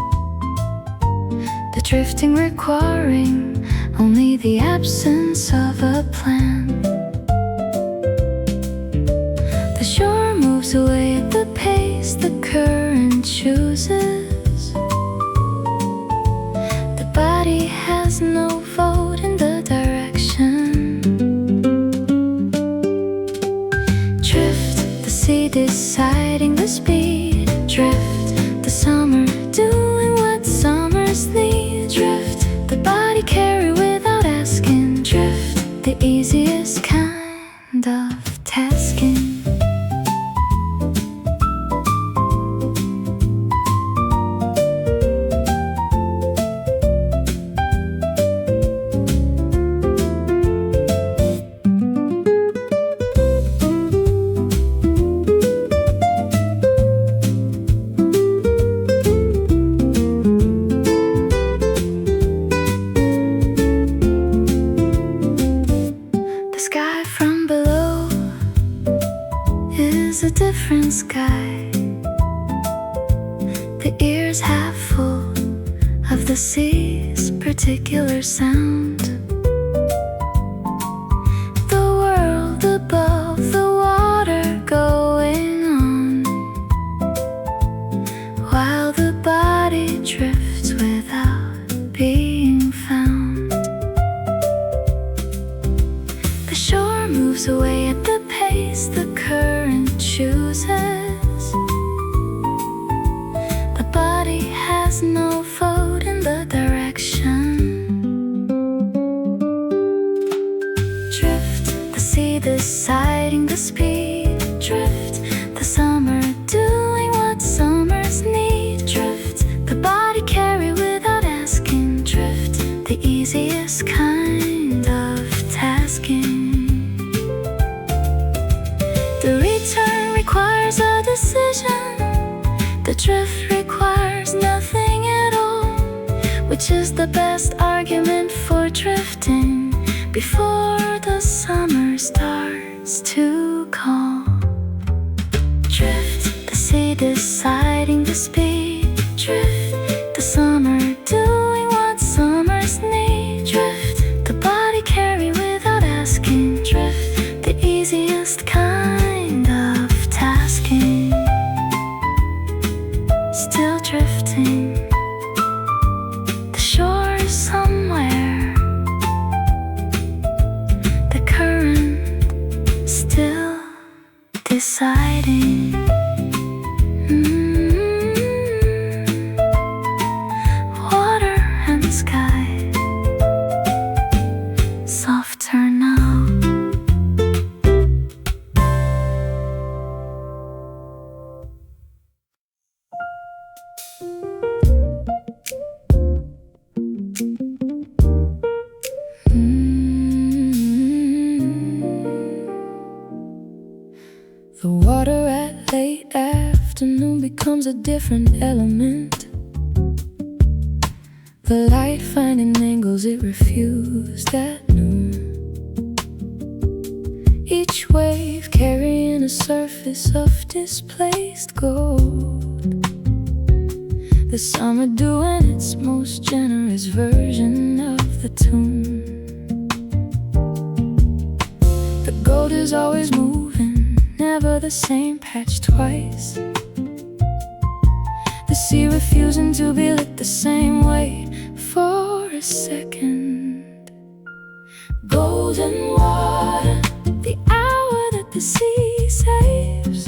[SPEAKER 1] the drifting requiring only the absence of a plan. The shore moves away at the pace the current chooses. The body has no vote in the direction. Drift, the sea deciding the speed. Drift, the summer doing what summers need. Drift, the body carry without asking. Drift, the easiest kind of tasking. A different sky. The ears half full of the sea's particular sound. The world above, the water going on, while the body drifts without being found. The shore moves away at the pace the current chooses. The body has no vote in the direction. Drift, the sea deciding the speed. Drift, the summer doing what summers need. Drift, the body carry without asking. Drift, the easiest kind of tasking. The return requires a decision. The drift requires nothing at all, which is the best argument for drifting before the summer starts to call. Drift, the sea deciding the speed. Drift, the summer doing what summers need. Drift, the body carry without asking. Drift, the easiest kind of tasking. Still drifting, the shore is somewhere. The current still deciding. Water and sky softer now. The water at late afternoon becomes a different element. The light finding angles it refused at noon. Each wave carrying a surface of displaced gold. The summer doing its most generous version of the tune. The gold is always moving, never the same patch twice. The sea refusing to be lit the same way for a second. Golden water, the hour that the sea saves.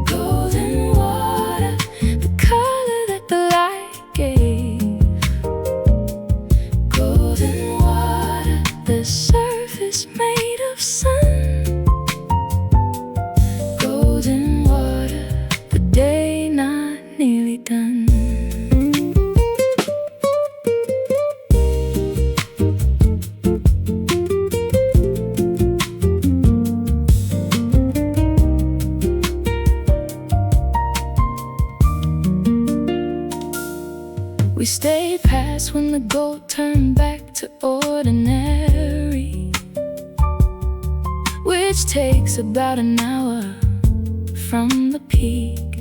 [SPEAKER 1] Golden water, the color that the light gave. Golden water, the surface made of sun. Golden water, the day not nearly done. We stayed past when the gold turned back to ordinary, which takes about an hour from the peak.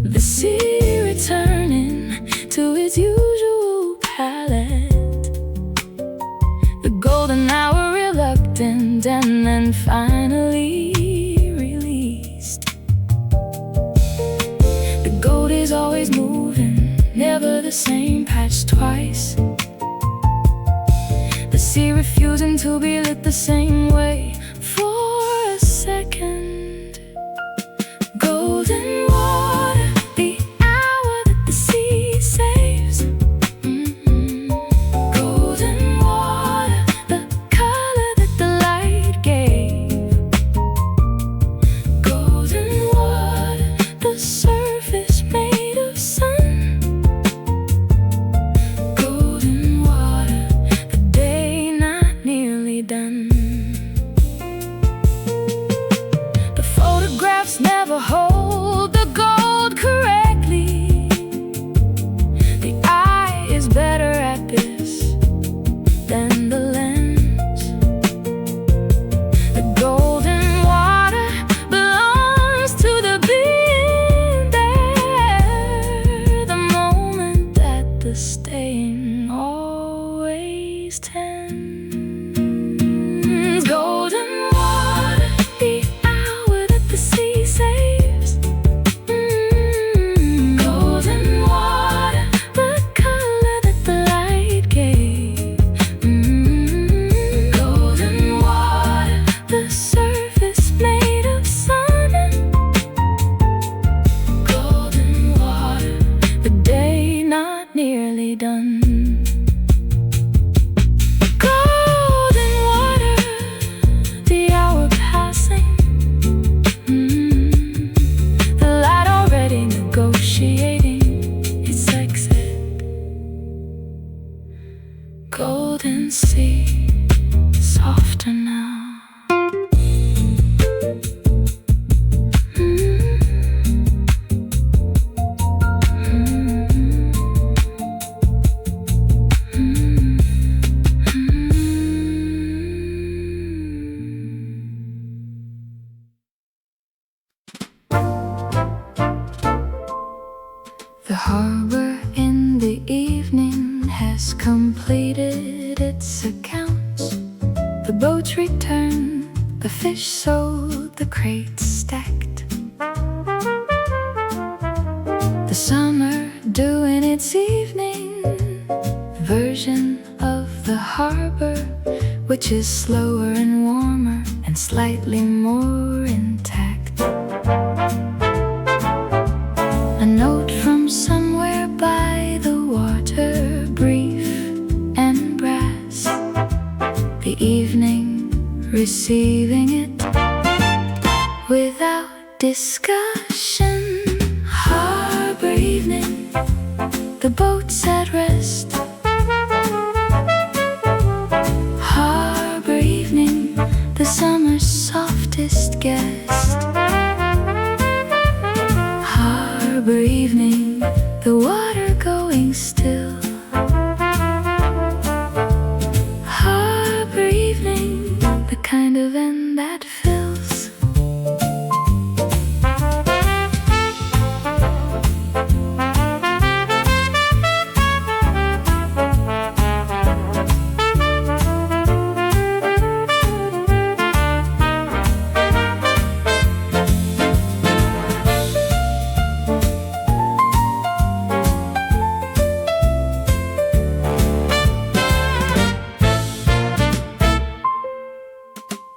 [SPEAKER 1] The sea returning to its usual palette, the golden hour reluctant and then finally released. The gold is always moving, never the same patch twice. The sea refusing to be lit the same way for a second. Golden water, the hour that the sea saves. Golden water, the color that the light gave. Golden water, the surface made of sun. Golden water, the day not nearly done. The photographs never hold the gold correctly. The eye is better at this than the lens. The golden water belongs to the being there. The moment that the stain always tends. Golden water, the hour that the sea saves. Golden water, the color that the light gave. Golden water, the surface made of sun. Golden water, the day not nearly done. Golden water, the hour passing. The light already negotiating its exit. Golden sea, softer now. The harbor in the evening has completed its accounts. The boats return, the fish sold, the crates stacked. The summer doing its evening version of the harbor, which is slower and warmer and slightly more intact. A note from somewhere by the water, brief and brass. The evening receiving it without discussion. Harbour evening, the boats at rest. Harbour evening, the summer's softest guest. Harbour evening, the water going still. Harbour evening, the kind of end that fills.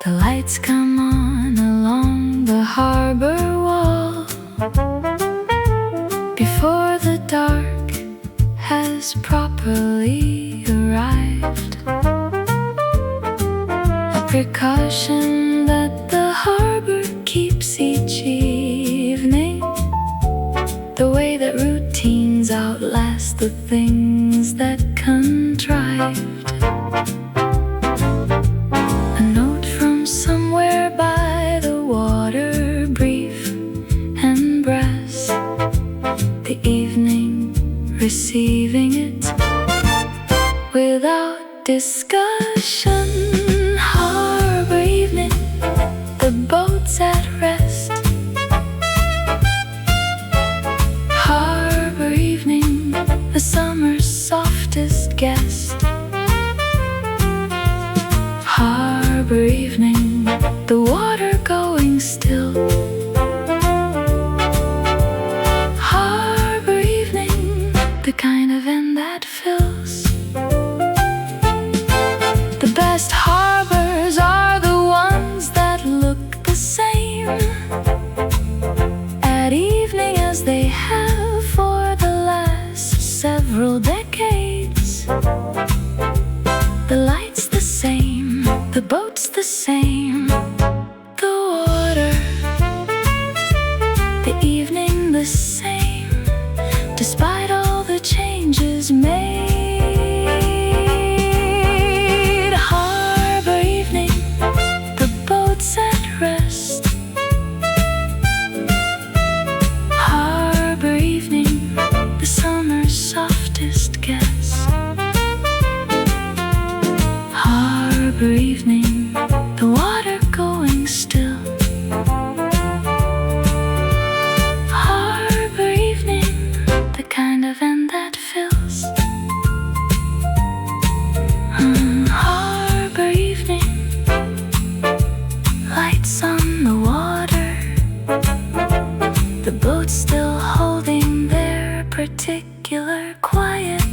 [SPEAKER 1] The lights come on along the harbor wall before the dark has properly arrived. A precaution that the harbor keeps each evening, the way that routines outlast the things that contrived. A note from somewhere by the water, brief and brass. The evening receiving it without discussion. Harbour evening, the boat's at rest. Harbour evening, the summer's softest guest. Harbour evening, the water going still. Harbour evening, the kind of end that fills. The best harbors are the ones that look the same at evening as they have for the last several decades. The light's the same, the boat's the same, the water, the evening the same, despite all the changes made. Harbour evening, the boat's at rest. Harbour evening, the summer's softest guest. Harbour evening, the water going still. Harbour evening, the kind of end that fills. Harbour evening, lights on the water, the boat's still holding their particular quiet.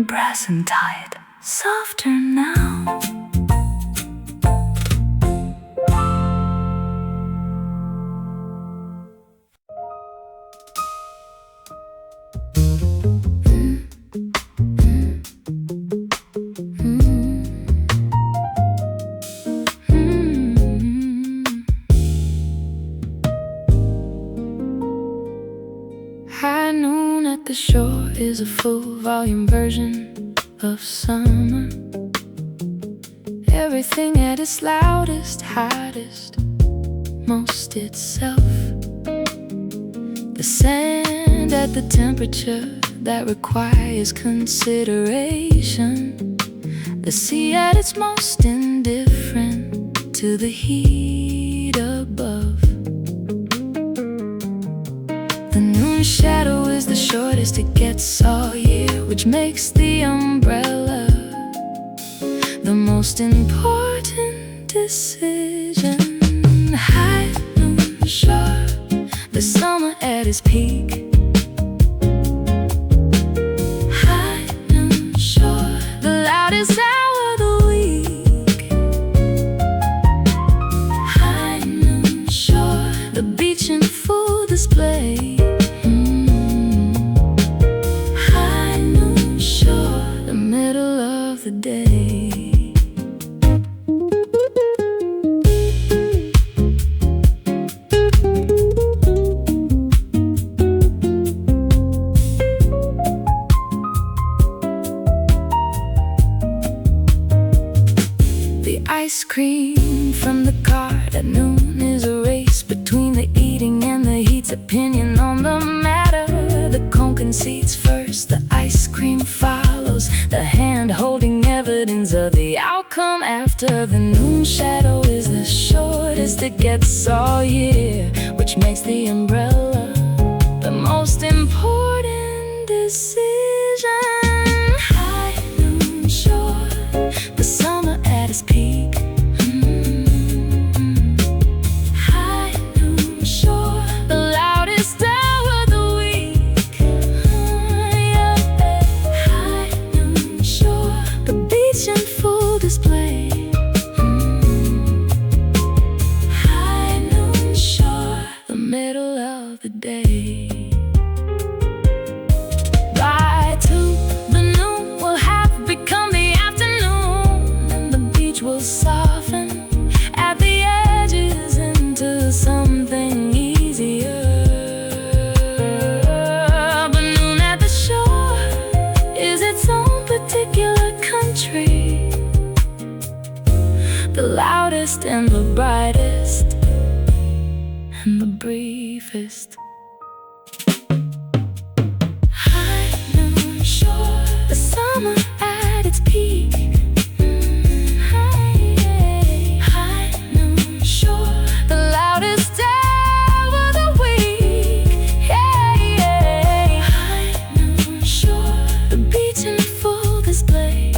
[SPEAKER 1] Brass and tight, softer now. High noon at the shore is a full volume version of summer. Everything at its loudest, hottest, most itself. The sand at the temperature that requires consideration. The sea at its most indifferent to the heat above. The noon shadow is the shortest it gets all year, which makes the umbrella the most important decision. High noon shore, the summer at its peak. High noon shore, the loudest hour of the week. High noon shore, the beach in full display. High noon shore, the middle of the day. Ice cream from the cart at noon is a race between the eating and the heat's opinion on the matter. The cone concedes first, the ice cream follows, the hand holding evidence of the outcome after. The noon shadow is the shortest it gets all year, which makes the umbrella the most important decision. High noon shore, the summer at its peak. Middle of the day. Bye. loudest and the brightest and the briefest. High noon shore, the summer at its peak. High noon shore, the loudest hour of the week. High noon shore, the beach in full display.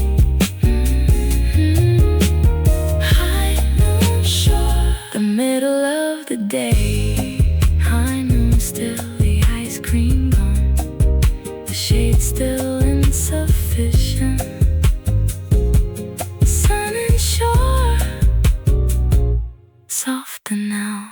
[SPEAKER 1] High noon shore, the middle of the day. High noon still, the ice cream gone, the shade still insufficient. Sun and shore, softer now.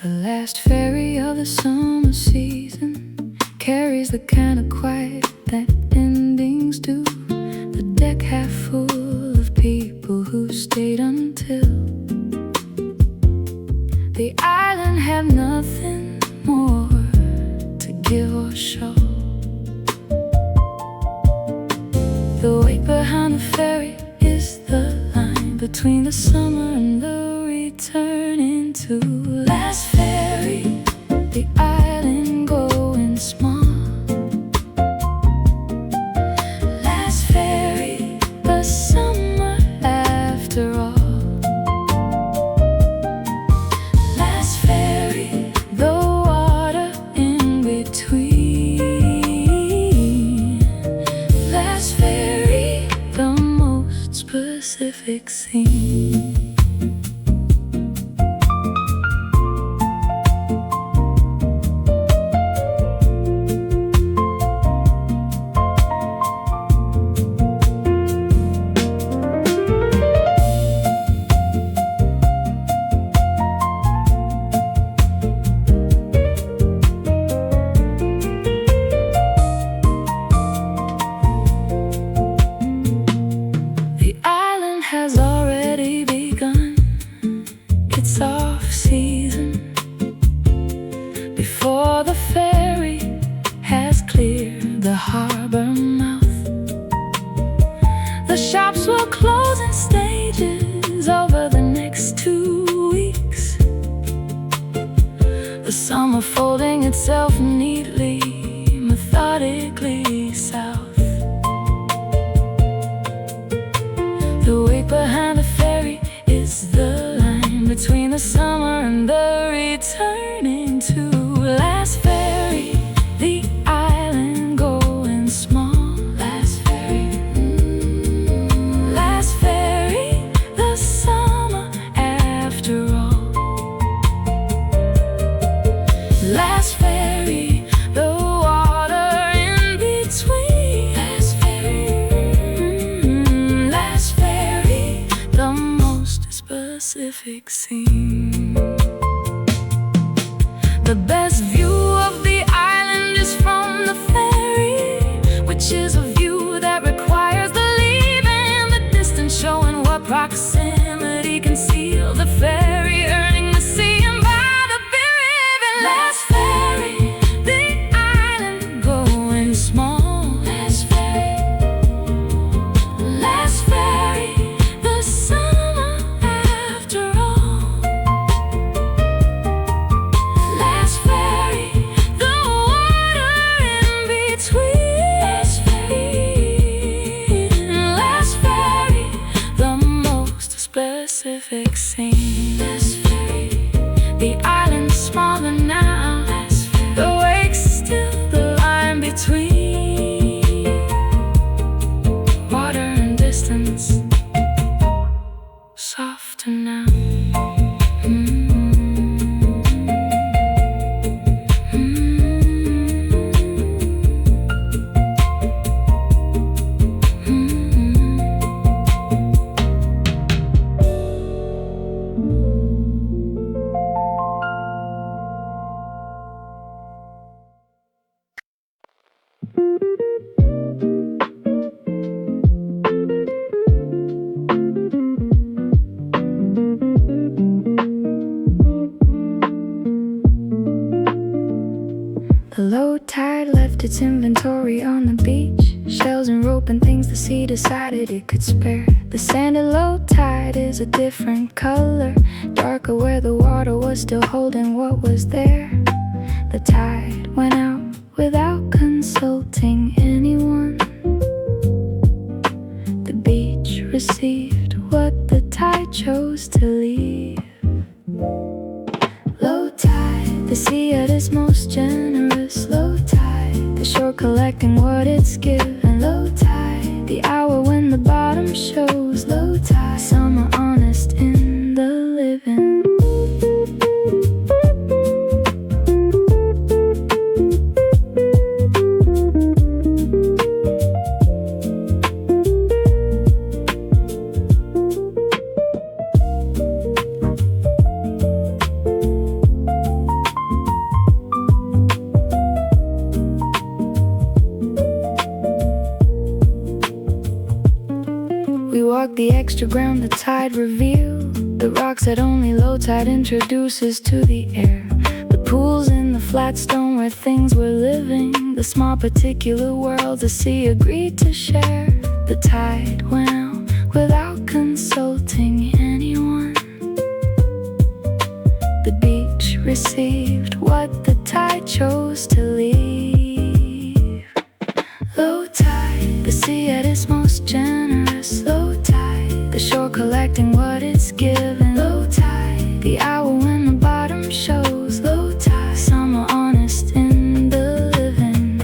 [SPEAKER 1] The last ferry of the summer season carries the kind of quiet that endings do. The deck half full of people who stayed until the island had nothing more to give or show. The wake behind the ferry is the line between the summer and the returning to last ferry, the island going small. Last ferry, the summer after all. Last ferry, the water in between. Last ferry, the most specific scene. The island has already begun its off-season before the ferry has cleared the harbor mouth. The shops will close in stages over the next 2 weeks. The summer folding itself neatly, methodically south. The wake behind the ferry is the line between the summer and the returning to last ferry, the island going small. Last ferry, last ferry, the summer after all. Last ferry, the water in between. Last ferry, last ferry, the most specific scene. The best view of the island is from the ferry, which is a view that requires the leaving the distance, showing what proximity conceal the ferry, earning the sea and by the bereaving. Last ferry, the island going small. Last ferry, last ferry, the summer after all. and things the sea decided it could spare. The sand at low tide is a different color, darker where the water was still holding what was there. The tide went out without consulting anyone. The beach received what the tide chose to leave. Low tide, the sea at its most generous. Low tide, the shore collecting what it's given. Low tide, the hour when the bottom shows. Low tide, summer honest in the living. The extra ground the tide revealed, the rocks that only low tide introduces to the air, the pools in the flat stone where things were living, the small particular worlds the sea agreed to share. The tide went out without consulting anyone. The beach received what the tide chose to leave. Low tide, the sea at its most generous. Low tide, the shore collecting what it's given. Low tide, the hour when the bottom shows. Low tide, summer honest in the living.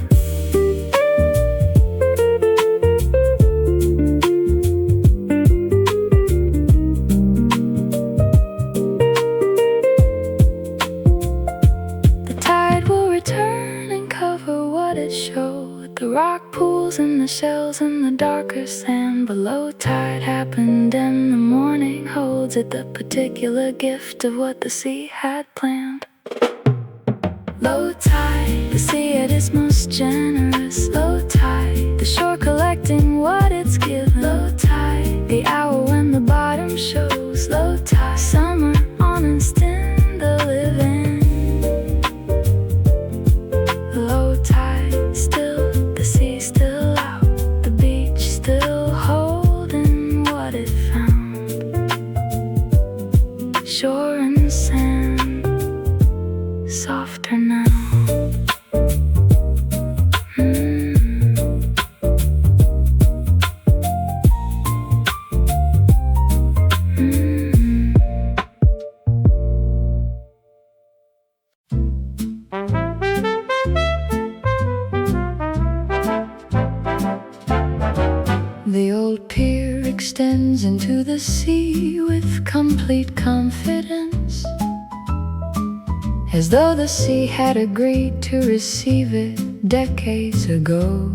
[SPEAKER 1] The tide will return and cover what it showed, the rock pools and the shells and the darker sand. But low tide happened and the morning holds it, the particular gift of what the sea had planned. Low tide, the sea at its most generous. Low tide, the shore collecting what it's given. Low tide, the hour when the bottom shows. Low tide, summer honest in the living. Low tide, still the sea still out, the beach still holding what it found. Shore and sand softer now. The old pier extends into the sea with complete confidence, as though the sea had agreed to receive it decades ago.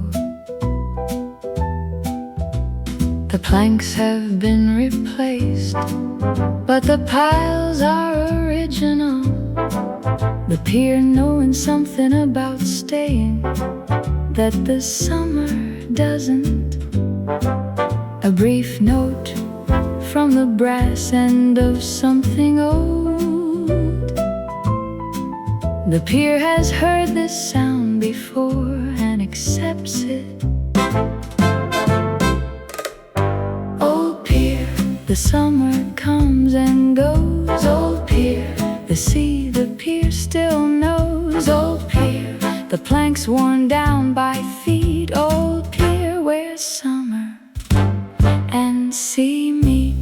[SPEAKER 1] The planks have been replaced, but the piles are original. The pier knowing something about staying that the summer doesn't. A brief note from the brass end of something old. The pier has heard this sound before and accepts it. Old pier, the summer comes and goes. Old pier, the sea, the pier still knows. Old pier, the planks worn down by feet. Old pier, where summer and sea meet.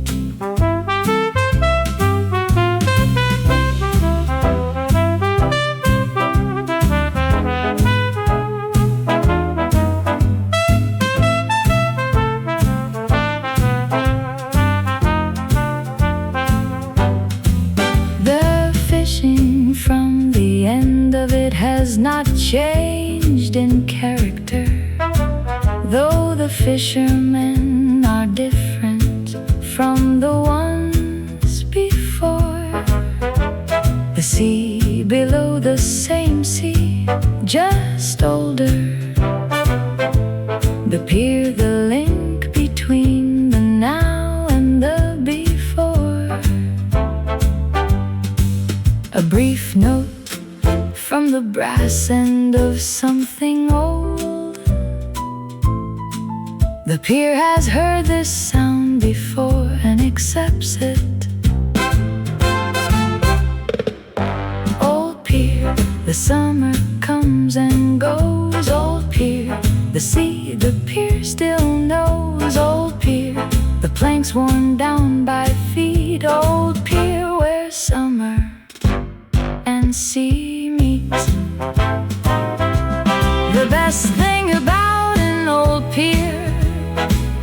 [SPEAKER 1] The fishing from the end of it has not changed in character, though the fishermen are different from the ones before. The sea below, the same sea, just older. The pier, the link between the now and the before. A brief note from the brass end of something old. The pier has heard this sound before and accepts it. Old pier, the summer comes and goes. Old pier, the sea, the pier still knows. Old pier, the planks worn down by feet. Old pier, where summer and sea meet. The best thing about an old pier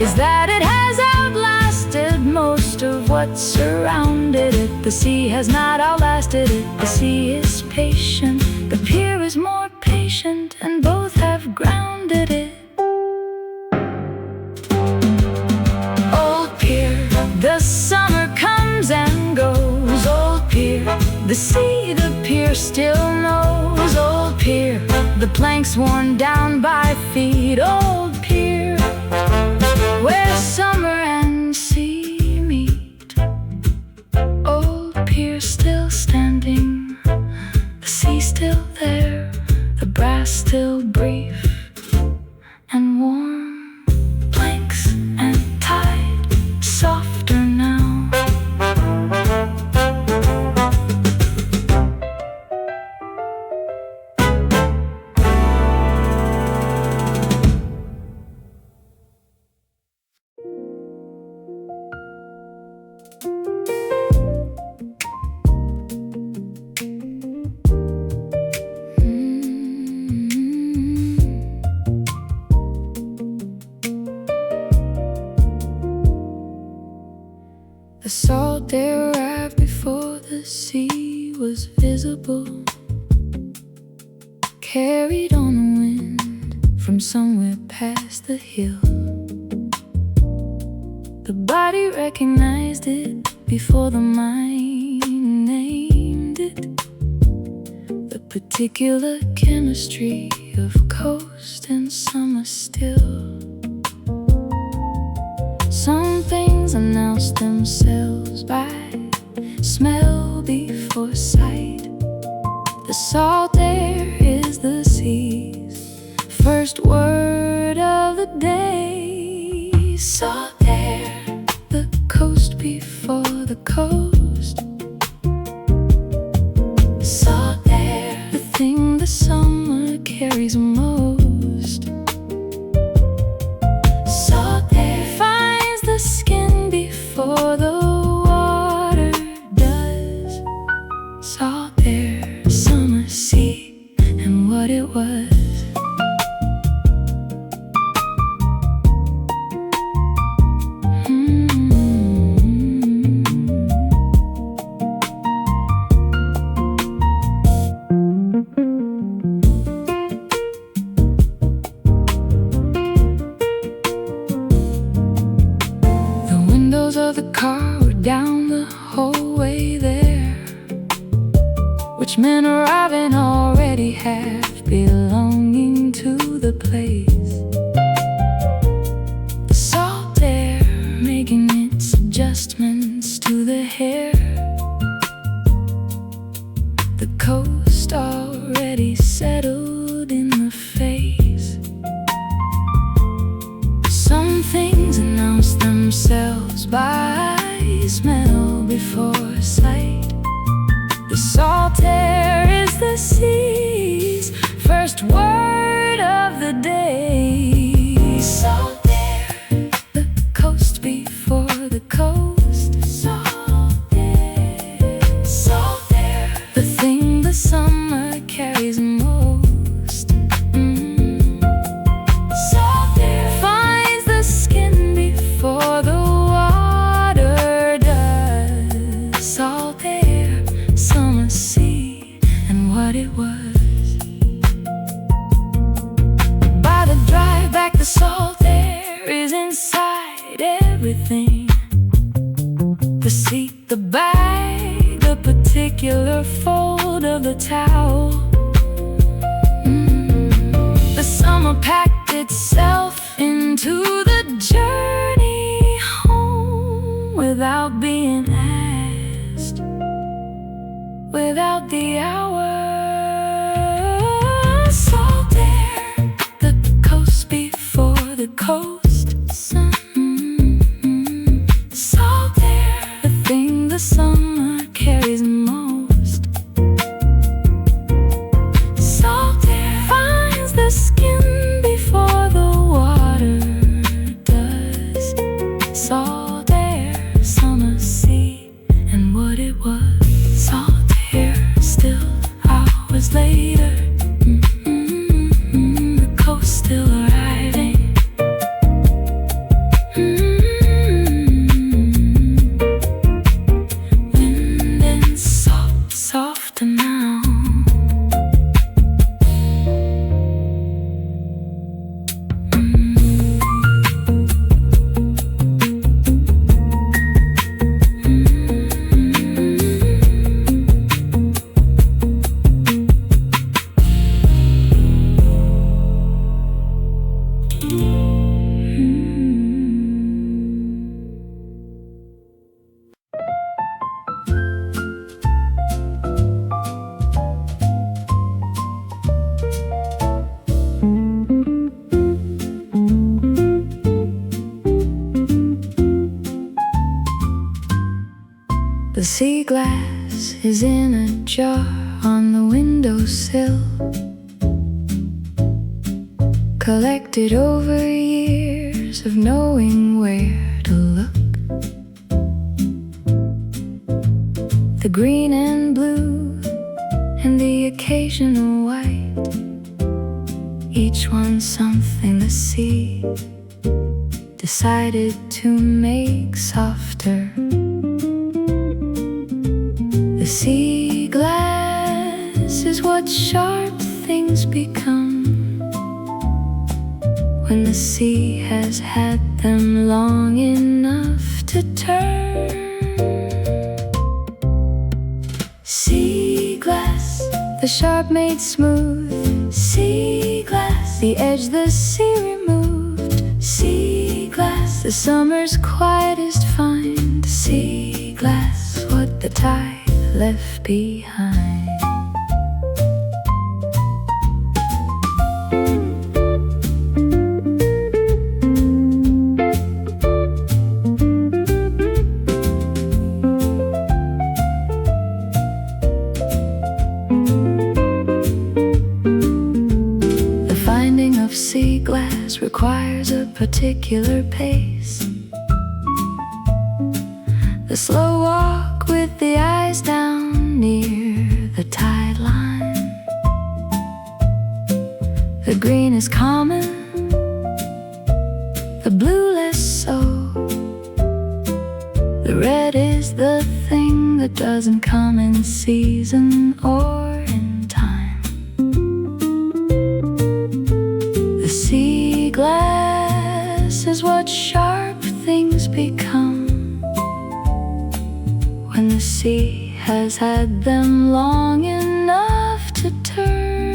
[SPEAKER 1] is that it has outlasted most of what surrounded it. The sea has not outlasted it. The sea is patient, the pier is more patient, and both have grounded it. Old pier, the summer comes and goes. Old pier, the sea, the pier still knows. Old pier, the planks worn down by feet. Old pier, where summer and sea meet. Old pier still standing, the sea still there, the brass still brief and warm, planks and tide softer now. The salt air arrived before the sea was visible, carried on the wind from somewhere past the hill. The body recognized it before the mind named it. The particular chemistry of coast and summer still. Some things announce themselves by smell before sight. The salt air is the sea's first word of the day. Salt air, the coast before the coast. Salt air, the thing the summer carries most. Salt air finds the skin before the water does. Salt air, summer sea, and what it was. Of the car were down the whole way there, which men arriving already half belonging to the place. The salt air making its adjustments to the hair. The coast already settled in the face. Some things announce themselves by smell before sight. The salt air is the sea's first word of the day. Salt air, the coast before the coast. Salt air, the thing the summer carries most. Salt air finds the skin before the water does. Salt air, summer sea, and what it was. By the drive back, the salt air is inside everything. The seat, the bag, the particular fold of the towel. The summer packed itself into the journey home without being asked, without the hour. Salt air, the coast before the coast. The sea glass is in a jar on the windowsill, collected over years of knowing where to look. The green and blue and the occasional white, each one something the sea decided to make softer. The sea glass is what sharp things become when the sea has had them long enough to turn. Sea glass, the sharp made smooth. Sea glass, the edge the sea removed. Sea glass, the summer's quietest find. Sea glass, what the tide left behind. The finding of sea glass requires a particular pace. The slow walk with the eyes down near the tide line. The green is common, the blue less so. The red is the thing that doesn't come in season or in time. The sea glass is what sharp things become when the sea has had them long enough to turn.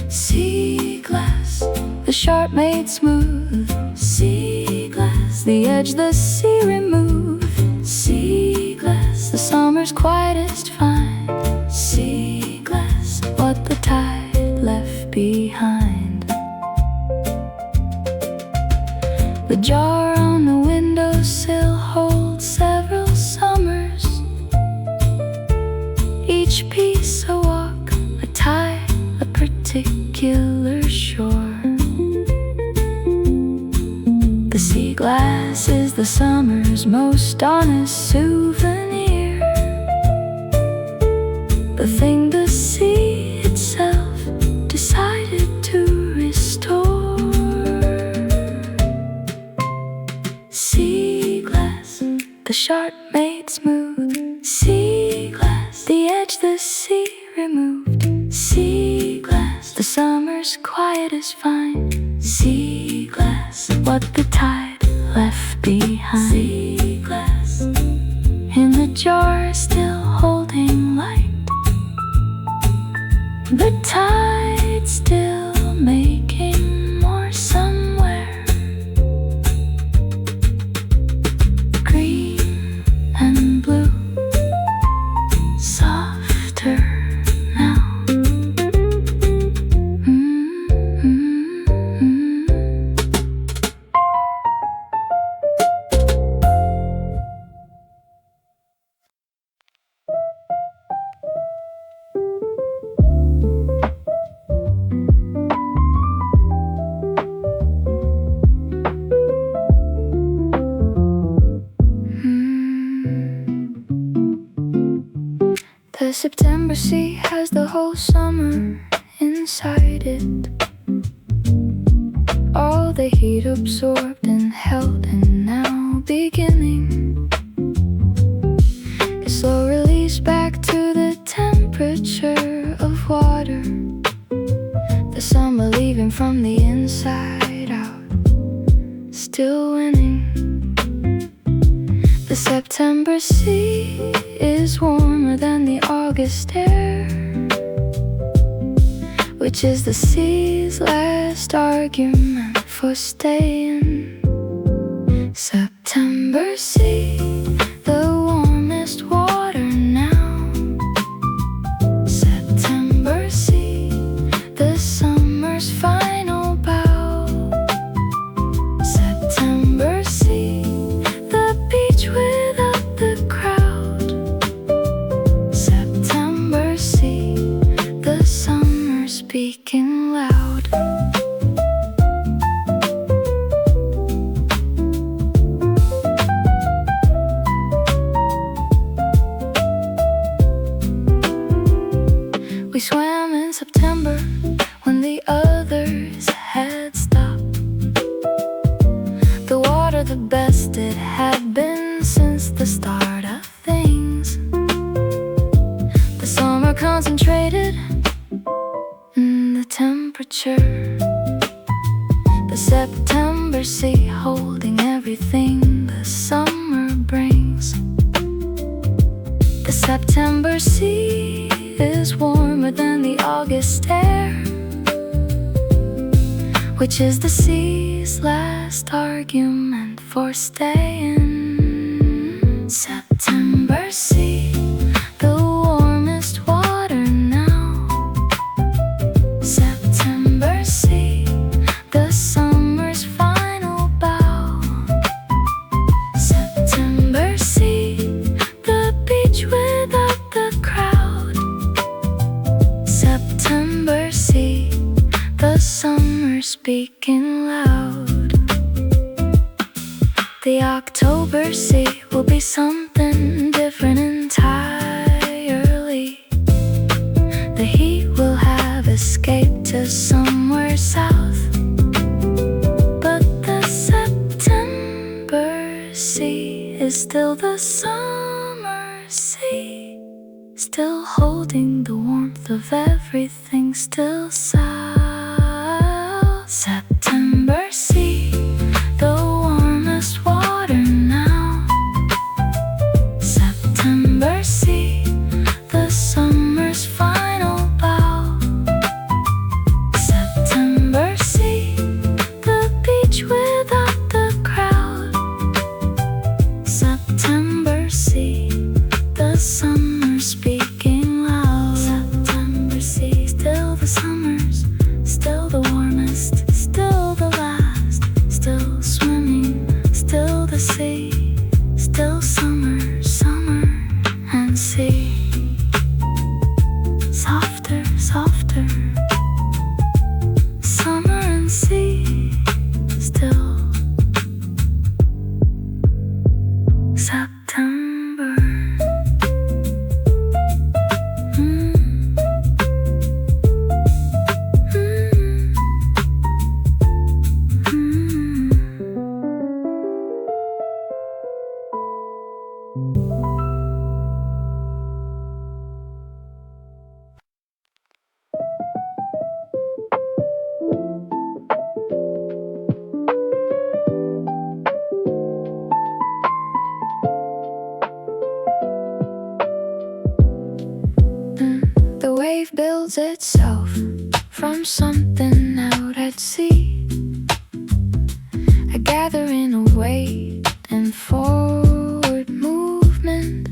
[SPEAKER 1] Sea glass, the sharp made smooth. Sea glass, the edge the sea removed. Sea glass, the summer's quietest find. Sea glass, what the tide left behind. The jar on the windowsill holds several summers, each piece a walk, a tie, a particular shore. The sea glass is the summer's most honest souvenir, the thing the sea itself decided to restore. Sea glass, the sharp made smooth. Sea glass, the edge the sea removed. Sea glass, the summer's quietest find. Sea glass, what the tide left behind. Sea glass, in the jar still holding light. The tide still making more somewhere. Green and blue, softer now. The September sea has the whole summer inside it. All the heat absorbed and held, and now beginning a slow release back to the temperature of water. The summer leaving from the inside out, still winning. The September sea is warmer than the August air, which is the sea's last argument for staying. September sea, the warmest water now. September sea, the summer's final bow. September sea, the beach the best it had been since the start of things. The summer concentrated in the temperature, the September sea holding everything the summer brings. The September sea is warmer than the August air, which is the sea's last argument for staying. September sea, the warmest water now. September sea, the summer's final bow. September sea, the beach without the crowd. September sea, the summer speaking loud. The October sea will be something different entirely. The heat will have escaped to somewhere south, but the September sea is still the summer sea, still holding the warmth of everything still south. September sea, the warmest water now. September sea, the summer's final bow. September sea, the beach without the crowd. September sea, the summer speaking loud. September sea, still the summer's, still the warmest, still the last, still swimming, still the sea, still summer, summer and sea. Softer, softer, summer and sea, still September. The wave builds itself from something out at sea, a gathering of weight and forward movement.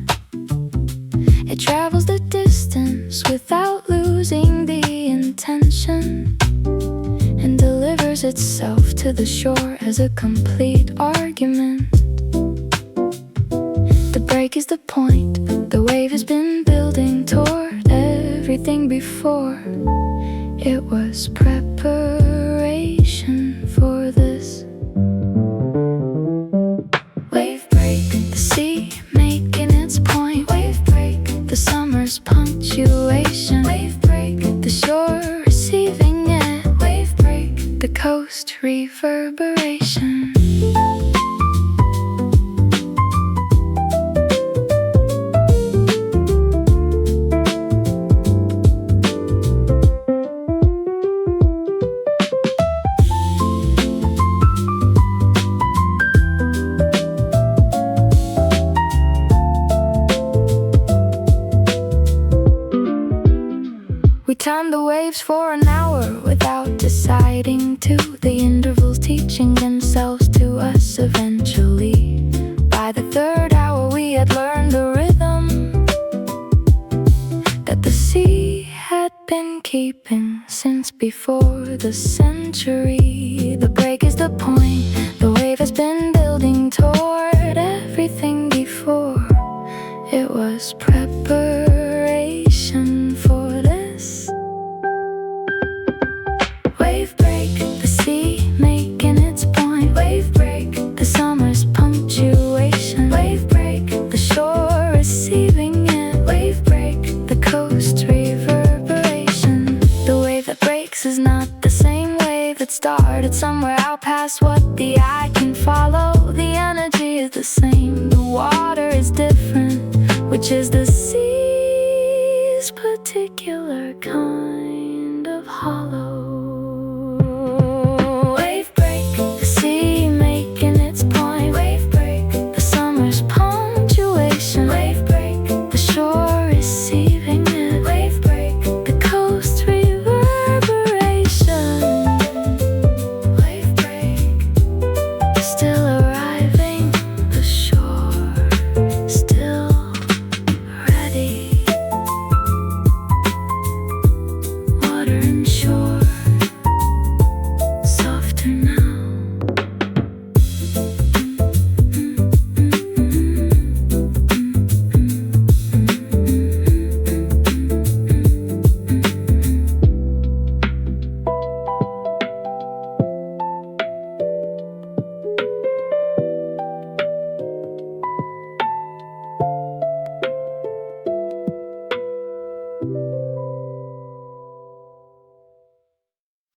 [SPEAKER 1] It travels the distance without losing the intention, and delivers itself to the shore as a complete argument. The break is the point, the wave has been building toward everything before. It was preparation for this. Wave break, the sea making its point. Wave break, the summer's punctuation. Wave break, the shore receiving it. Wave break, the coast reverberation. We timed the waves for an hour without deciding to. The intervals teaching themselves to us eventually. By the third hour we had learned the rhythm that the sea had been keeping since before the century. The break is the point, the wave has been building toward everything before. It was preparation for this. Wave break, the sea making its point. Wave break, the summer's punctuation. Wave break, the shore receiving it. Wave break, the coast reverberation. The wave that breaks is not the same wave that starts. past what the eye can follow. The energy is the same, the water is different, which is the sea's particular kind.